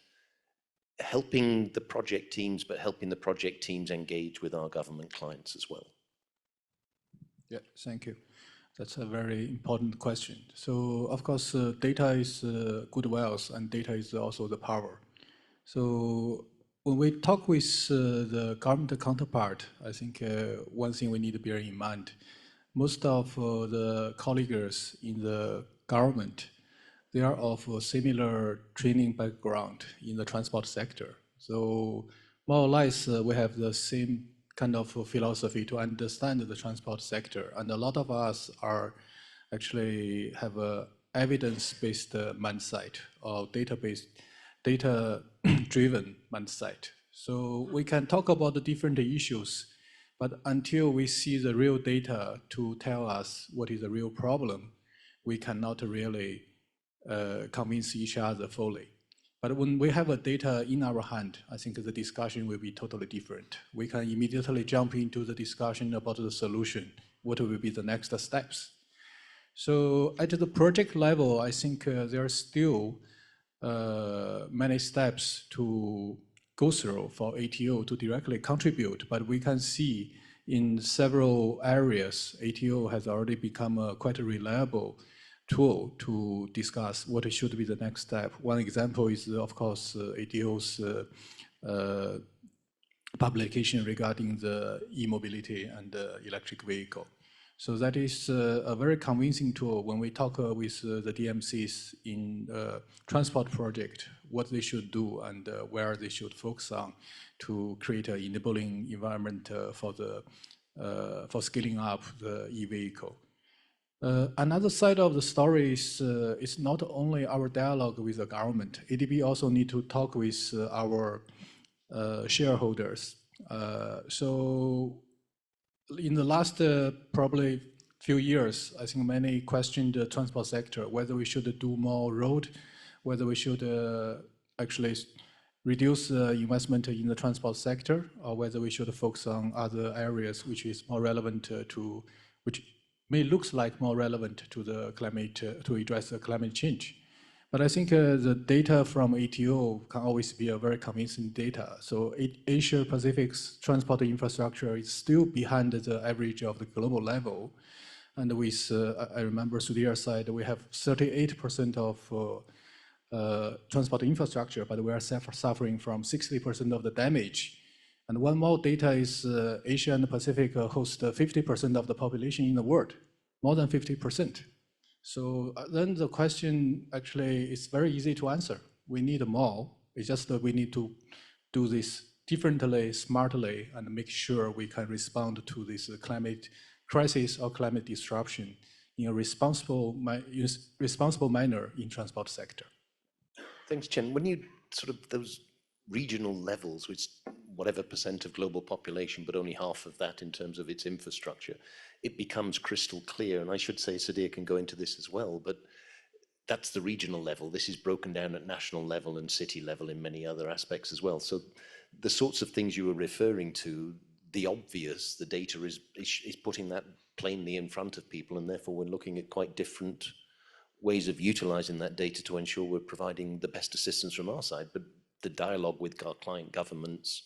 helping the project teams, but helping the project teams engage with our government clients as well? Yeah, thank you. That's a very important question. So of course, data is good wealth and data is also the power. So when we talk with the government counterpart, I think one thing we need to bear in mind, most of the colleagues in the government, they are of a similar training background in the transport sector. So more or less, we have the same kind of philosophy to understand the transport sector. And a lot of us are actually have a evidence-based mindset or data-driven mindset. So we can talk about the different issues, but until we see the real data to tell us what is the real problem, we cannot really convince each other fully. But when we have a data in our hand, I think the discussion will be totally different. We can immediately jump into the discussion about the solution. What will be the next steps? So at the project level, I think there are still many steps to go through for ATO to directly contribute, but we can see in several areas, ATO has already become a quite a reliable tool to discuss what should be the next step. One example is, of course, ATO's publication regarding the e-mobility and electric vehicle. So that is a very convincing tool when we talk with the DMCs in transport project, what they should do and where they should focus on to create an enabling environment for scaling up the e-vehicle. Another side of the story is it's not only our dialogue with the government. ADB also need to talk with our shareholders. So in the last probably few years, I think many questioned the transport sector, whether we should do more road, whether we should actually reduce investment in the transport sector, or whether we should focus on other areas which is more relevant which may looks like more relevant to the climate, to address the climate change. But I think the data from ATO can always be a very convincing data. So Asia Pacific's transport infrastructure is still behind the average of the global level. And with, I remember Sudhir's side, we have 38% of transport infrastructure, but we are suffering from 60% of the damage. And one more data is Asia and the Pacific host 50% of the population in the world, more than 50%. So then the question actually is very easy to answer. We need more. It's just that we need to do this differently, smartly, and make sure we can respond to this climate crisis or climate disruption in a responsible manner in transport sector. Thanks, Chen. When you sort of those regional levels, which whatever percent of global population, but only half of that in terms of its infrastructure, it becomes crystal clear. And I should say Sudhir can go into this as well, but that's the regional level. This is broken down at national level and city level in many other aspects as well. So the sorts of things you were referring to, the obvious, the data is putting that plainly in front of people, and therefore we're looking at quite different ways of utilizing that data to ensure we're providing the best assistance from our side, but the dialogue with our client governments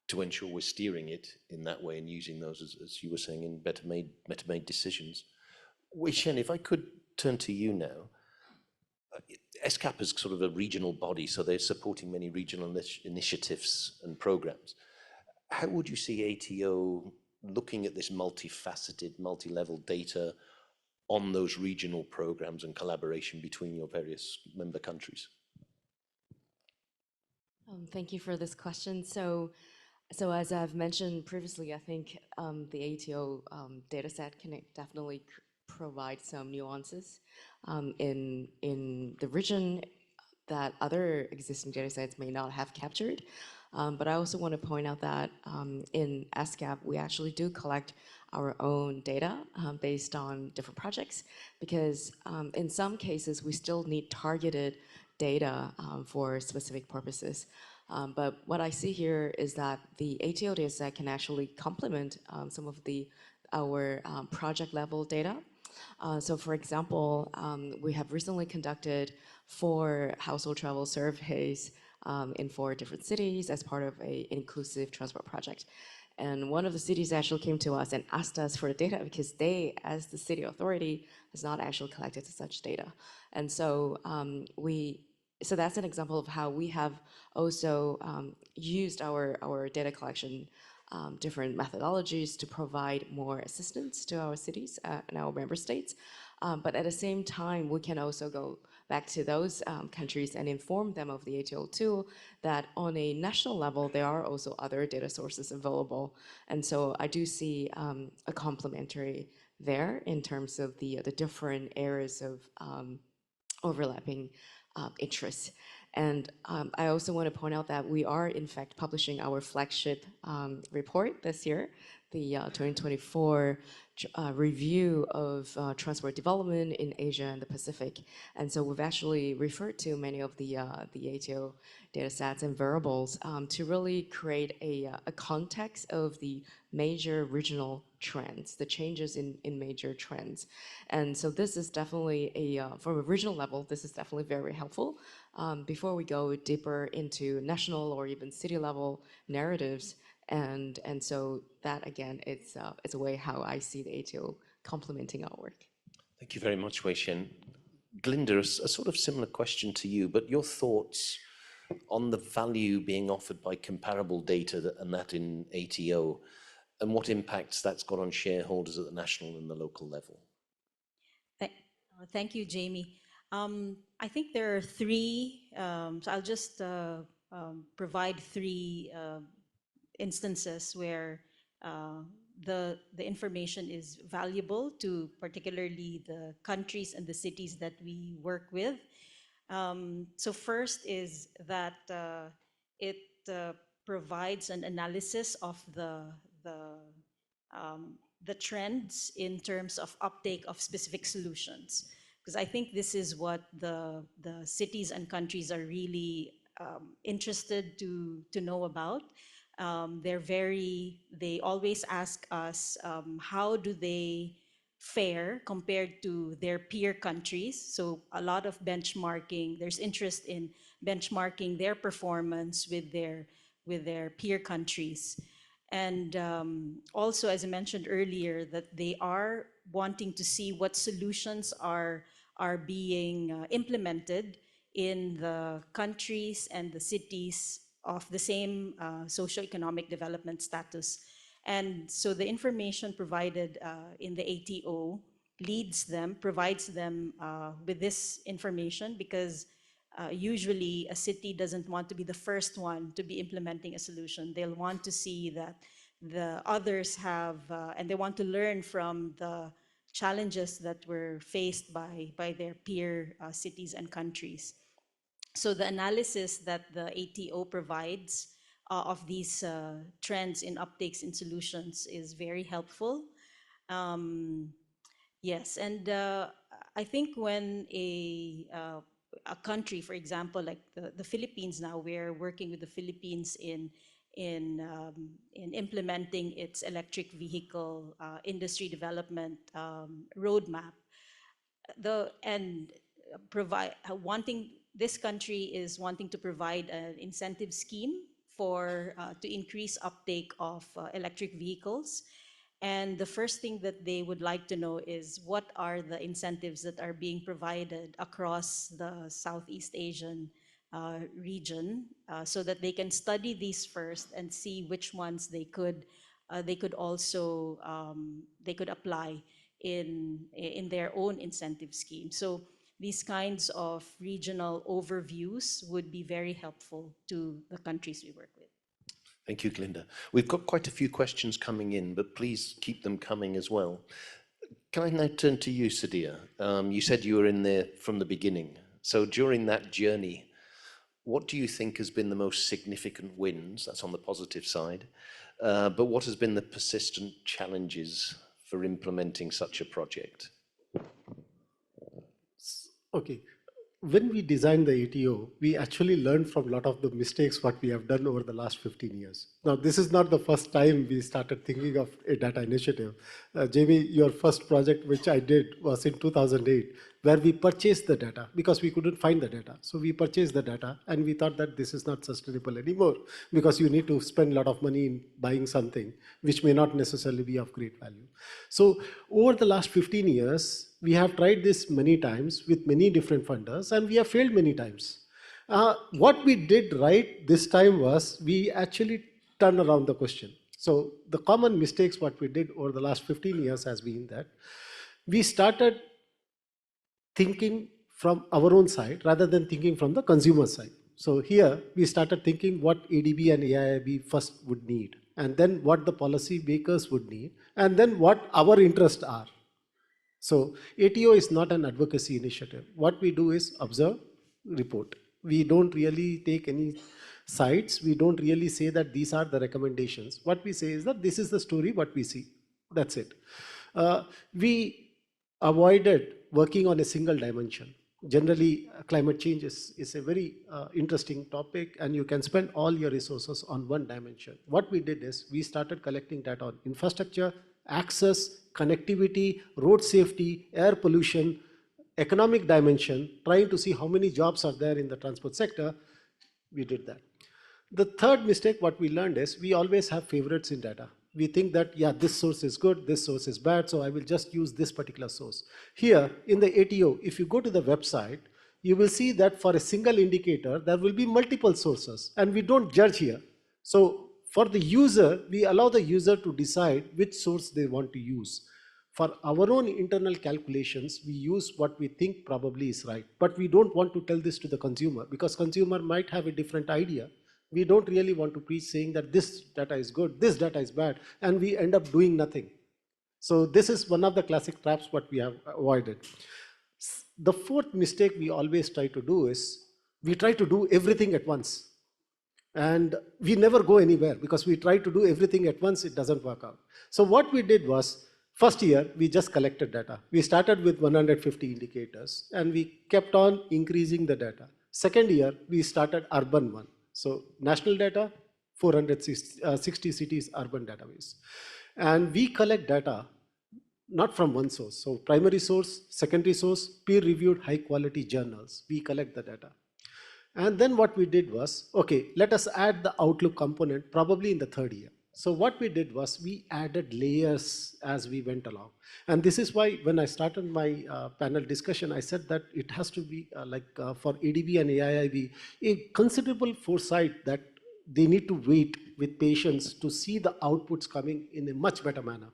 to ensure we're steering it in that way and using those, as you were saying, in better made decisions. Wei Shen, if I could turn to you now. ESCAP is sort of a regional body, so they're supporting many regional initiatives and programs. How would you see ATO looking at this multifaceted, multi-level data on those regional programs and collaboration between your various member countries? Thank you for this question. So as I've mentioned previously, I think the ATO dataset can definitely provide some nuances in the region that other existing datasets may not have captured. But I also want to point out that in ESCAP, we actually do collect our own data based on different projects, because in some cases, we still need targeted data for specific purposes. But what I see here is that the ATO dataset can actually complement some of our project level data. So for example, we have recently conducted 4 household travel surveys in 4 different cities as part of an inclusive transport project. And one of the cities actually came to us and asked us for the data because they, as the city authority, has not actually collected such data. And so so that's an example of how we have also used our data collection different methodologies to provide more assistance to our cities and our member states. But at the same time, we can also go back to those countries and inform them of the ATO tool that on a national level, there are also other data sources available. And so I do see a complementary there in terms of the different areas of overlapping interests. And I also want to point out that we are, in fact, publishing our flagship report this year, the 2024 review of transport development in Asia and the Pacific. And so we've actually referred to many of the ATO data sets and variables to really create a context of the major regional trends, the changes in major trends. And so this is definitely from a regional level, this is definitely very helpful. Before we go deeper into national or even city level narratives, and so that again, it's a way how I see the ATO complementing our work. Thank you very much, Wei Shen. Glinda, a sort of similar question to you, but your thoughts on the value being offered by comparable data and that in ATO, and what impacts that's got on shareholders at the national and the local level. Thank you, Jamie. I think there are 3, so I'll just provide 3 instances where the information is valuable to particularly the countries and the cities that we work with. So first is that it provides an analysis of the trends in terms of uptake of specific solutions. Because I think this is what the cities and countries are really interested to know about. They always ask us, how do they fair compared to their peer countries. So a lot of benchmarking, there's interest in benchmarking their performance with their peer countries. And also, as I mentioned earlier, that they are wanting to see what solutions are being implemented in the countries and the cities of the same socioeconomic development status. And so the information provided in the ATO provides them with this information, because usually a city doesn't want to be the first one to be implementing a solution. They'll want to see that the others have, and they want to learn from the challenges that were faced by their peer cities and countries. So the analysis that the ATO provides of these trends in uptakes in solutions is very helpful. Yes, and I think when a country, for example, like the Philippines now, we're working with the Philippines in implementing its electric vehicle industry development roadmap. This country is wanting to provide an incentive scheme for to increase uptake of electric vehicles. And the first thing that they would like to know is what are the incentives that are being provided across the Southeast Asian region, so that they can study these first and see which ones they could also they could apply in their own incentive scheme. So these kinds of regional overviews would be very helpful to the countries we work with. Thank you, Glinda. We've got quite a few questions coming in, but please keep them coming as well. Can I now turn to you, Sadia? You said you were in there from the beginning. So during that journey, what do you think has been the most significant wins? That's on the positive side. But what has been the persistent challenges for implementing such a project? Okay. When we designed the ATO, we actually learned from a lot of the mistakes what we have done over the last 15 years. Now, this is not the first time we started thinking of a data initiative. Jamie, your first project, which I did, was in 2008, where we purchased the data because we couldn't find the data. So we purchased the data and we thought that this is not sustainable anymore, because you need to spend a lot of money in buying something which may not necessarily be of great value. So over the last 15 years, we have tried this many times with many different funders, and we have failed many times. What we did right this time was we actually turned around the question. So the common mistakes what we did over the last 15 years has been that we started thinking from our own side rather than thinking from the consumer side. So here we started thinking what ADB and AIIB first would need, and then what the policy makers would need, and then what our interests are. So ATO is not an advocacy initiative. What we do is observe, report. We don't really take any sides. We don't really say that these are the recommendations. What we say is that this is the story, what we see. That's it. We avoided working on a single dimension. Generally, climate change is a very interesting topic, and you can spend all your resources on one dimension. What we did is we started collecting data on infrastructure, access, connectivity, road safety, air pollution, economic dimension, trying to see how many jobs are there in the transport sector. We did that. The third mistake what we learned is we always have favorites in data. We think that, yeah, this source is good, this source is bad, so I will just use this particular source. Here in the ATO, if you go to the website, you will see that for a single indicator, there will be multiple sources, and we don't judge here. So for the user, we allow the user to decide which source they want to use. For our own internal calculations, we use what we think probably is right. But we don't want to tell this to the consumer, because consumer might have a different idea. We don't really want to preach saying that this data is good, this data is bad, and we end up doing nothing. So this is one of the classic traps what we have avoided. The fourth mistake we always try to do is we try to do everything at once. And we never go anywhere because we try to do everything at once, it doesn't work out. So what we did was, first year, we just collected data. We started with 150 indicators and we kept on increasing the data. Second year, we started urban one. So national data, 460 cities urban database. And we collect data not from one source. So primary source, secondary source, peer-reviewed high-quality journals. We collect the data. And then what we did was, okay, let us add the Outlook component probably in the third year. So what we did was we added layers as we went along. And this is why when I started my panel discussion, I said that it has to be for ADB and AIIB, a considerable foresight that they need to wait with patience to see the outputs coming in a much better manner.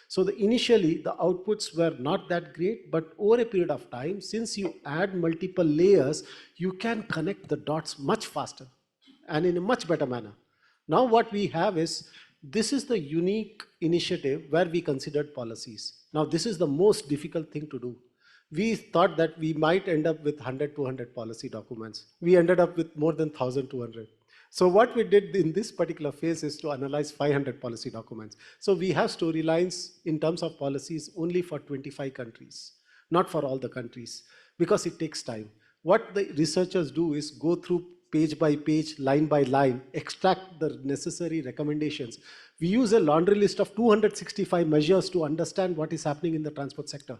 So initially, the outputs were not that great, but over a period of time, since you add multiple layers, you can connect the dots much faster and in a much better manner. Now what we have is, this is the unique initiative where we considered policies. Now this is the most difficult thing to do. We thought that we might end up with 100, 200 policy documents. We ended up with more than 1,200. So what we did in this particular phase is to analyze 500 policy documents. So we have storylines in terms of policies only for 25 countries, not for all the countries, because it takes time. What the researchers do is go through page by page, line by line, extract the necessary recommendations. We use a laundry list of 265 measures to understand what is happening in the transport sector.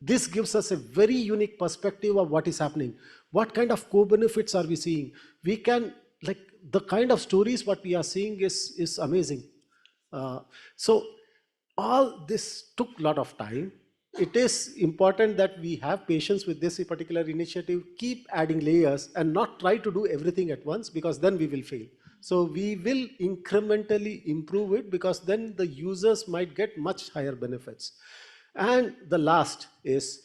This gives us a very unique perspective of what is happening. What kind of co-benefits are we seeing? We can, the kind of stories what we are seeing is amazing. So all this took a lot of time. It is important that we have patience with this particular initiative, keep adding layers and not try to do everything at once, because then we will fail. So we will incrementally improve it, because then the users might get much higher benefits. And the last is,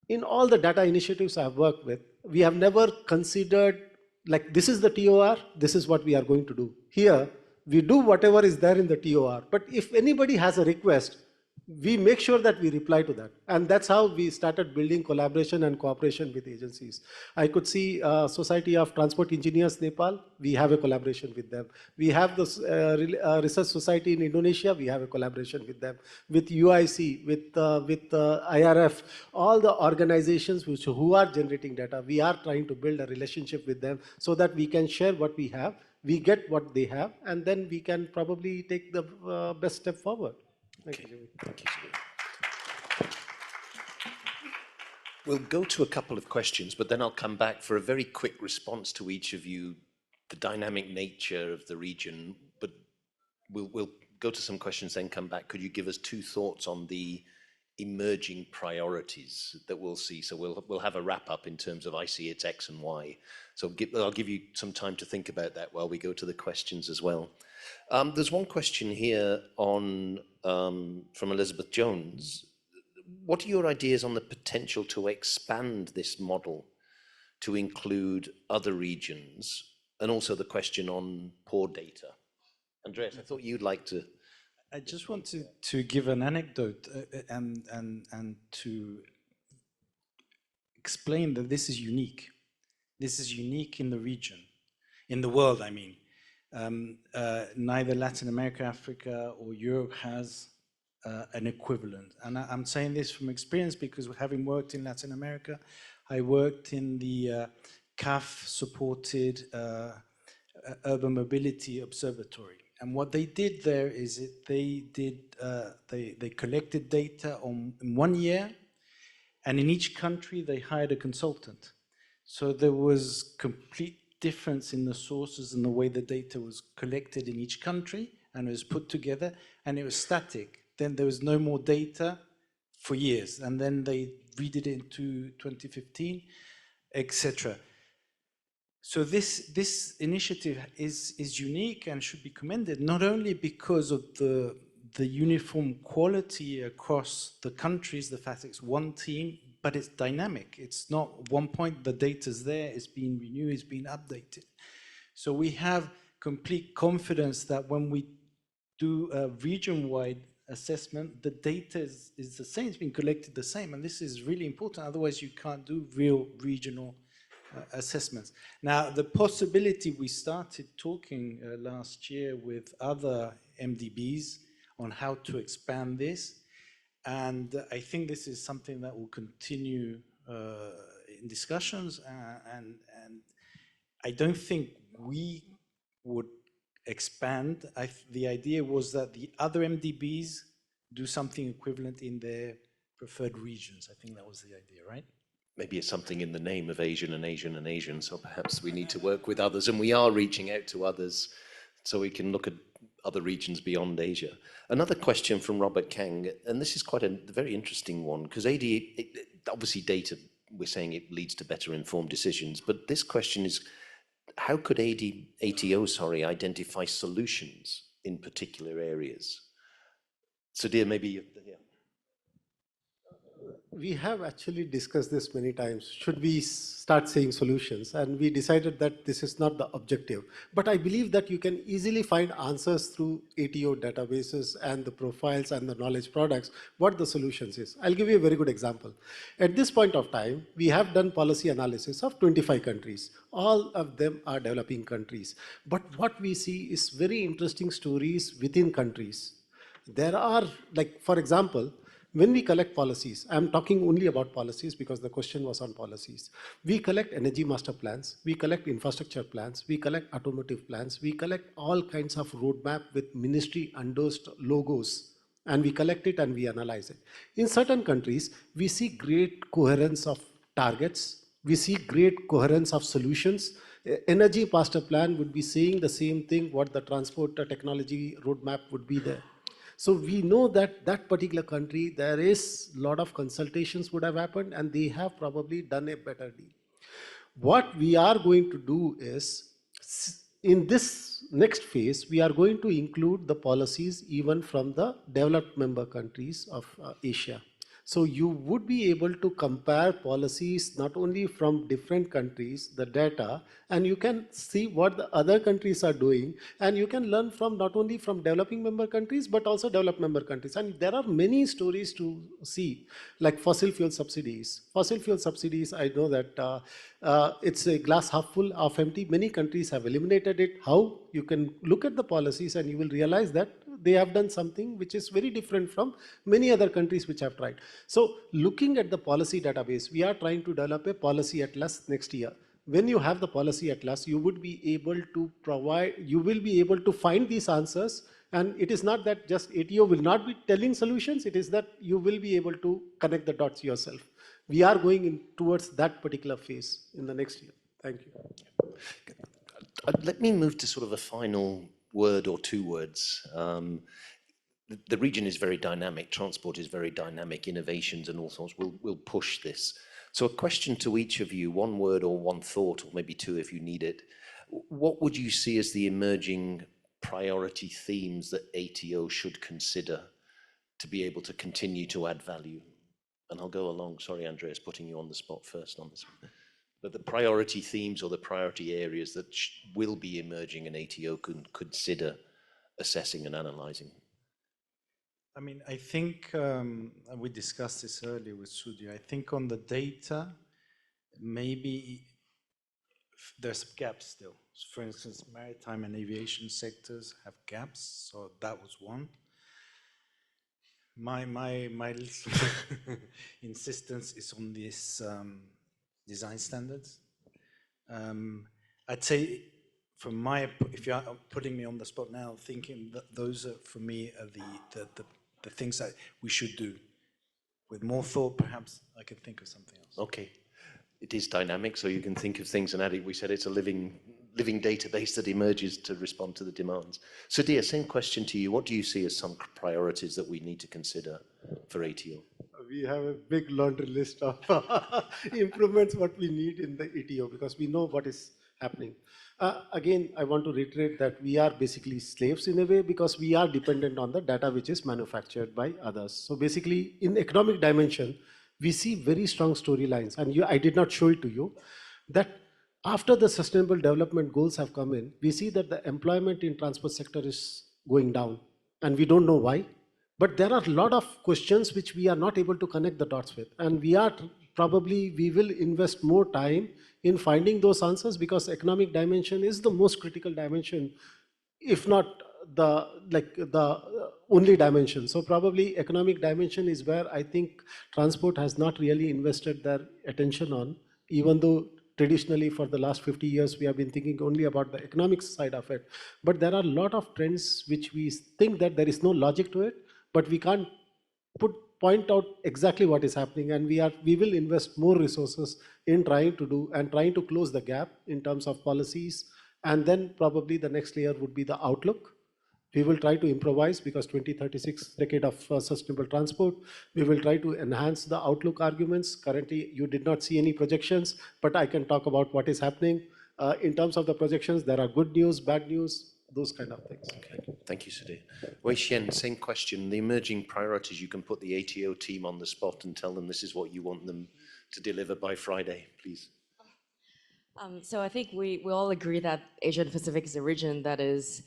in all the data initiatives I've worked with, we have never considered, this is the TOR, this is what we are going to do. Here, we do whatever is there in the TOR, but if anybody has a request, we make sure that we reply to that. And that's how we started building collaboration and cooperation with agencies. I could see Society of Transport Engineers, Nepal, we have a collaboration with them. We have the Research Society in Indonesia, we have a collaboration with them. With UIC, with IRF, all the organizations who are generating data, we are trying to build a relationship with them so that we can share what we have, we get what they have, and then we can probably take the best step forward. Thank you, Jimmy. Thank you, Samir. We'll go to a couple of questions, but then I'll come back for a very quick response to each of you, the dynamic nature of the region, but we'll go to some questions, then come back. Could you give us 2 thoughts on the emerging priorities that we'll see? So we'll have a wrap up in terms of I see it's X and Y. So I'll give you some time to think about that while we go to the questions as well. There's one question here on from Elizabeth Jones. What are your ideas on the potential to expand this model to include other regions, and also the question on poor data? Andreas, I thought you'd like to. I just wanted to give an anecdote and to explain that this is unique. This is unique in the region, in the world, I mean. Neither Latin America, Africa, or Europe has an equivalent. And I'm saying this from experience, because having worked in Latin America, I worked in the CAF-supported Urban Mobility Observatory. And what they did there is they collected data in 1 year, and in each country they hired a consultant. So there was complete difference in the sources and the way the data was collected in each country, and it was put together, and it was static. Then there was no more data for years, and then they redid it into 2015, etc. So this initiative is unique and should be commended, not only because of the uniform quality across the countries, the fact it's one team, but it's dynamic. It's not one point the data's there, it's being renewed, it's being updated. So we have complete confidence that when we do a region-wide assessment, the data is the same, it's been collected the same, and this is really important, otherwise you can't do real regional assessments. Now, the possibility, we started talking last year with other MDBs on how to expand this, and I think this is something that will continue in discussions, and I don't think we would expand. The idea was that the other MDBs do something equivalent in their preferred regions. I think that was the idea, right? Maybe it's something in the name of Asian and Asian and Asian, so perhaps we need to work with others, and we are reaching out to others so we can look at other regions beyond Asia. Another question from Robert Kang, and this is quite a very interesting one, because obviously data, we're saying it leads to better informed decisions, but this question is, how could ATO identify solutions in particular areas? So dear, maybe, yeah. We have actually discussed this many times. Should we start saying solutions? And we decided that this is not the objective. But I believe that you can easily find answers through ATO databases and the profiles and the knowledge products, what the solutions is. I'll give you a very good example. At this point of time, we have done policy analysis of 25 countries. All of them are developing countries. But what we see is very interesting stories within countries. There are, like, for example, when we collect policies, I'm talking only about policies because the question was on policies. We collect energy master plans, we collect infrastructure plans, we collect automotive plans, we collect all kinds of roadmap with ministry endorsed logos, and we collect it and we analyze it. In certain countries, we see great coherence of targets, we see great coherence of solutions. Energy master plan would be saying the same thing what the transport technology roadmap would be there. So we know that that particular country, there is a lot of consultations would have happened and they have probably done a better deal. What we are going to do is, in this next phase, we are going to include the policies even from the developed member countries of Asia. So you would be able to compare policies not only from different countries, the data, and you can see what the other countries are doing, and you can learn from not only from developing member countries, but also developed member countries. And there are many stories to see, like fossil fuel subsidies. Fossil fuel subsidies, I know that it's a glass half full, half empty. Many countries have eliminated it. How? You can look at the policies and you will realize that they have done something which is very different from many other countries which have tried. So looking at the policy database, we are trying to develop a policy atlas next year. When you have the policy atlas, you would be able to provide, you will be able to find these answers. And it is not that just ATO will not be telling solutions, it is that you will be able to connect the dots yourself. We are going in towards that particular phase in the next year. Thank you. Let me move to sort of a final word or two words. The region is very dynamic, transport is very dynamic, innovations and all sorts will push this. So a question to each of you, one word or one thought, or maybe two if you need it. What would you see as the emerging priority themes that ATO should consider to be able to continue to add value? And I'll go along, sorry Andreas, putting you on the spot first on this one. But the priority themes or the priority areas that will be emerging and ATO can consider assessing and analyzing. I mean, I think we discussed this earlier with Sudhir. I think on the data, maybe there's gaps still. For instance, maritime and aviation sectors have gaps, so that was one. My insistence is on this design standards. I'd say, from if you're putting me on the spot now, thinking that those are, for me, are the things that we should do. With more thought, perhaps I could think of something else. Okay. It is dynamic, so you can think of things and add it. We said it's a living database that emerges to respond to the demands. So dear, same question to you. What do you see as some priorities that we need to consider for ATO? We have a big laundry list of improvements what we need in the ATO because we know what is happening. Again, I want to reiterate that we are basically slaves in a way because we are dependent on the data which is manufactured by others. So basically, in economic dimension, we see very strong storylines. And I did not show it to you, that after the sustainable development goals have come in, we see that the employment in transport sector is going down. And we don't know why. But there are a lot of questions which we are not able to connect the dots with. And we will invest more time in finding those answers because economic dimension is the most critical dimension, if not the only dimension. So probably economic dimension is where I think transport has not really invested their attention on, even though traditionally for the last 50 years we have been thinking only about the economic side of it. But there are a lot of trends which we think that there is no logic to it, but we can't point out exactly what is happening, and we will invest more resources in trying to close the gap in terms of policies. And then probably the next layer would be the outlook. We will try to improvise, because 2036 decade of sustainable transport, we will try to enhance the outlook arguments. Currently, you did not see any projections, but I can talk about what is happening. In terms of the projections, there are good news, bad news, those kind of things. Okay, thank you, Sudhir. Wei Xian, same question. The emerging priorities, you can put the ATO team on the spot and tell them this is what you want them to deliver by Friday, please. So I think we all agree that Asia Pacific is a region that is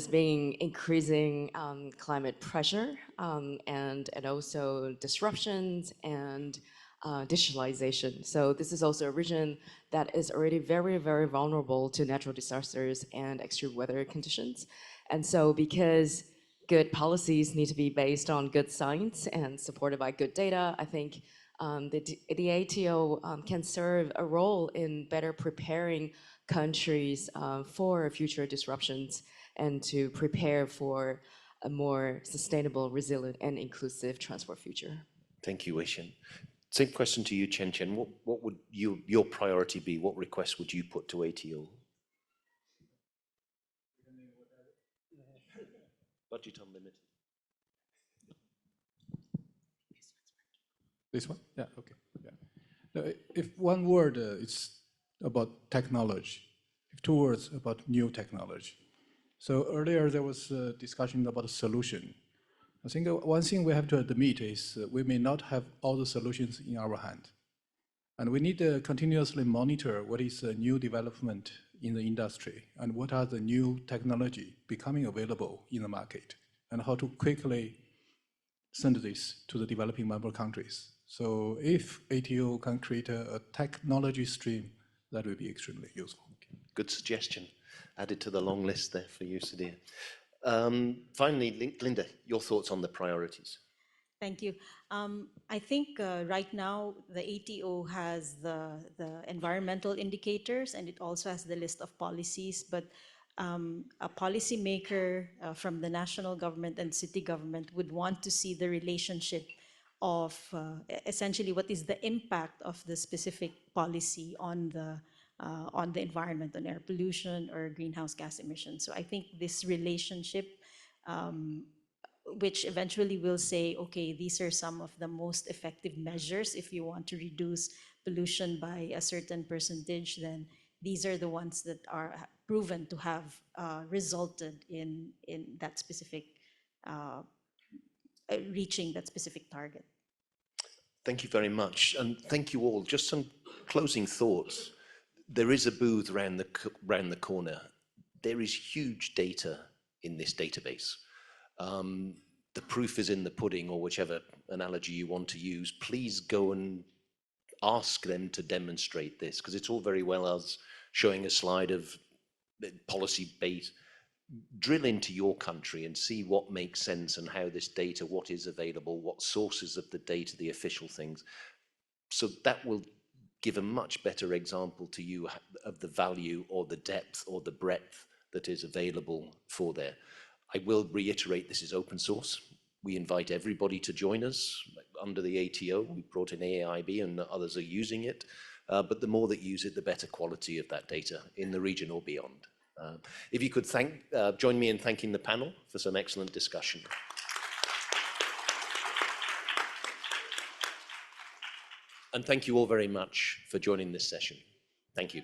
being increasing climate pressure and also disruptions and digitalization. So this is also a region that is already very, very vulnerable to natural disasters and extreme weather conditions. And so because good policies need to be based on good science and supported by good data, I think the ATO can serve a role in better preparing countries for future disruptions and to prepare for a more sustainable, resilient, and inclusive transport future. Thank you, Wei Xian. Same question to you, Chen Chen. What would your priority be? What request would you put to ATO? Budget unlimited. This one? Yeah, okay. Yeah. No, if one word, it's about technology. If two words, about new technology. So earlier there was a discussion about a solution. I think one thing we have to admit is we may not have all the solutions in our hand. And we need to continuously monitor what is the new development in the industry and what are the new technology becoming available in the market and how to quickly send this to the developing member countries. So if ATO can create a technology stream, that will be extremely useful. Good suggestion. Added to the long list there for you, Sudhir. Finally, Linda, your thoughts on the priorities. Thank you. I think right now the ATO has the environmental indicators, and it also has the list of policies, but a policymaker from the national government and city government would want to see the relationship of essentially what is the impact of the specific policy on the environment, on air pollution or greenhouse gas emissions. So I think this relationship, which eventually will say, okay, these are some of the most effective measures if you want to reduce pollution by a certain percentage, then these are the ones that are proven to have resulted in that specific, reaching that specific target. Thank you very much. And thank you all. Just some closing thoughts. There is a booth round the corner. There is huge data in this database. The proof is in the pudding, or whichever analogy you want to use. Please go and ask them to demonstrate this, because it's all very well us showing a slide of policy base. Drill into your country and see what makes sense and how this data, what is available, what sources of the data, the official things. So that will give a much better example to you of the value or the depth or the breadth that is available for there. I will reiterate, this is open source. We invite everybody to join us under the ATO. We brought in AIIB and others are using it. But the more that use it, the better quality of that data in the region or beyond. If you could join me in thanking the panel for some excellent discussion. And thank you all very much for joining this session. Thank you.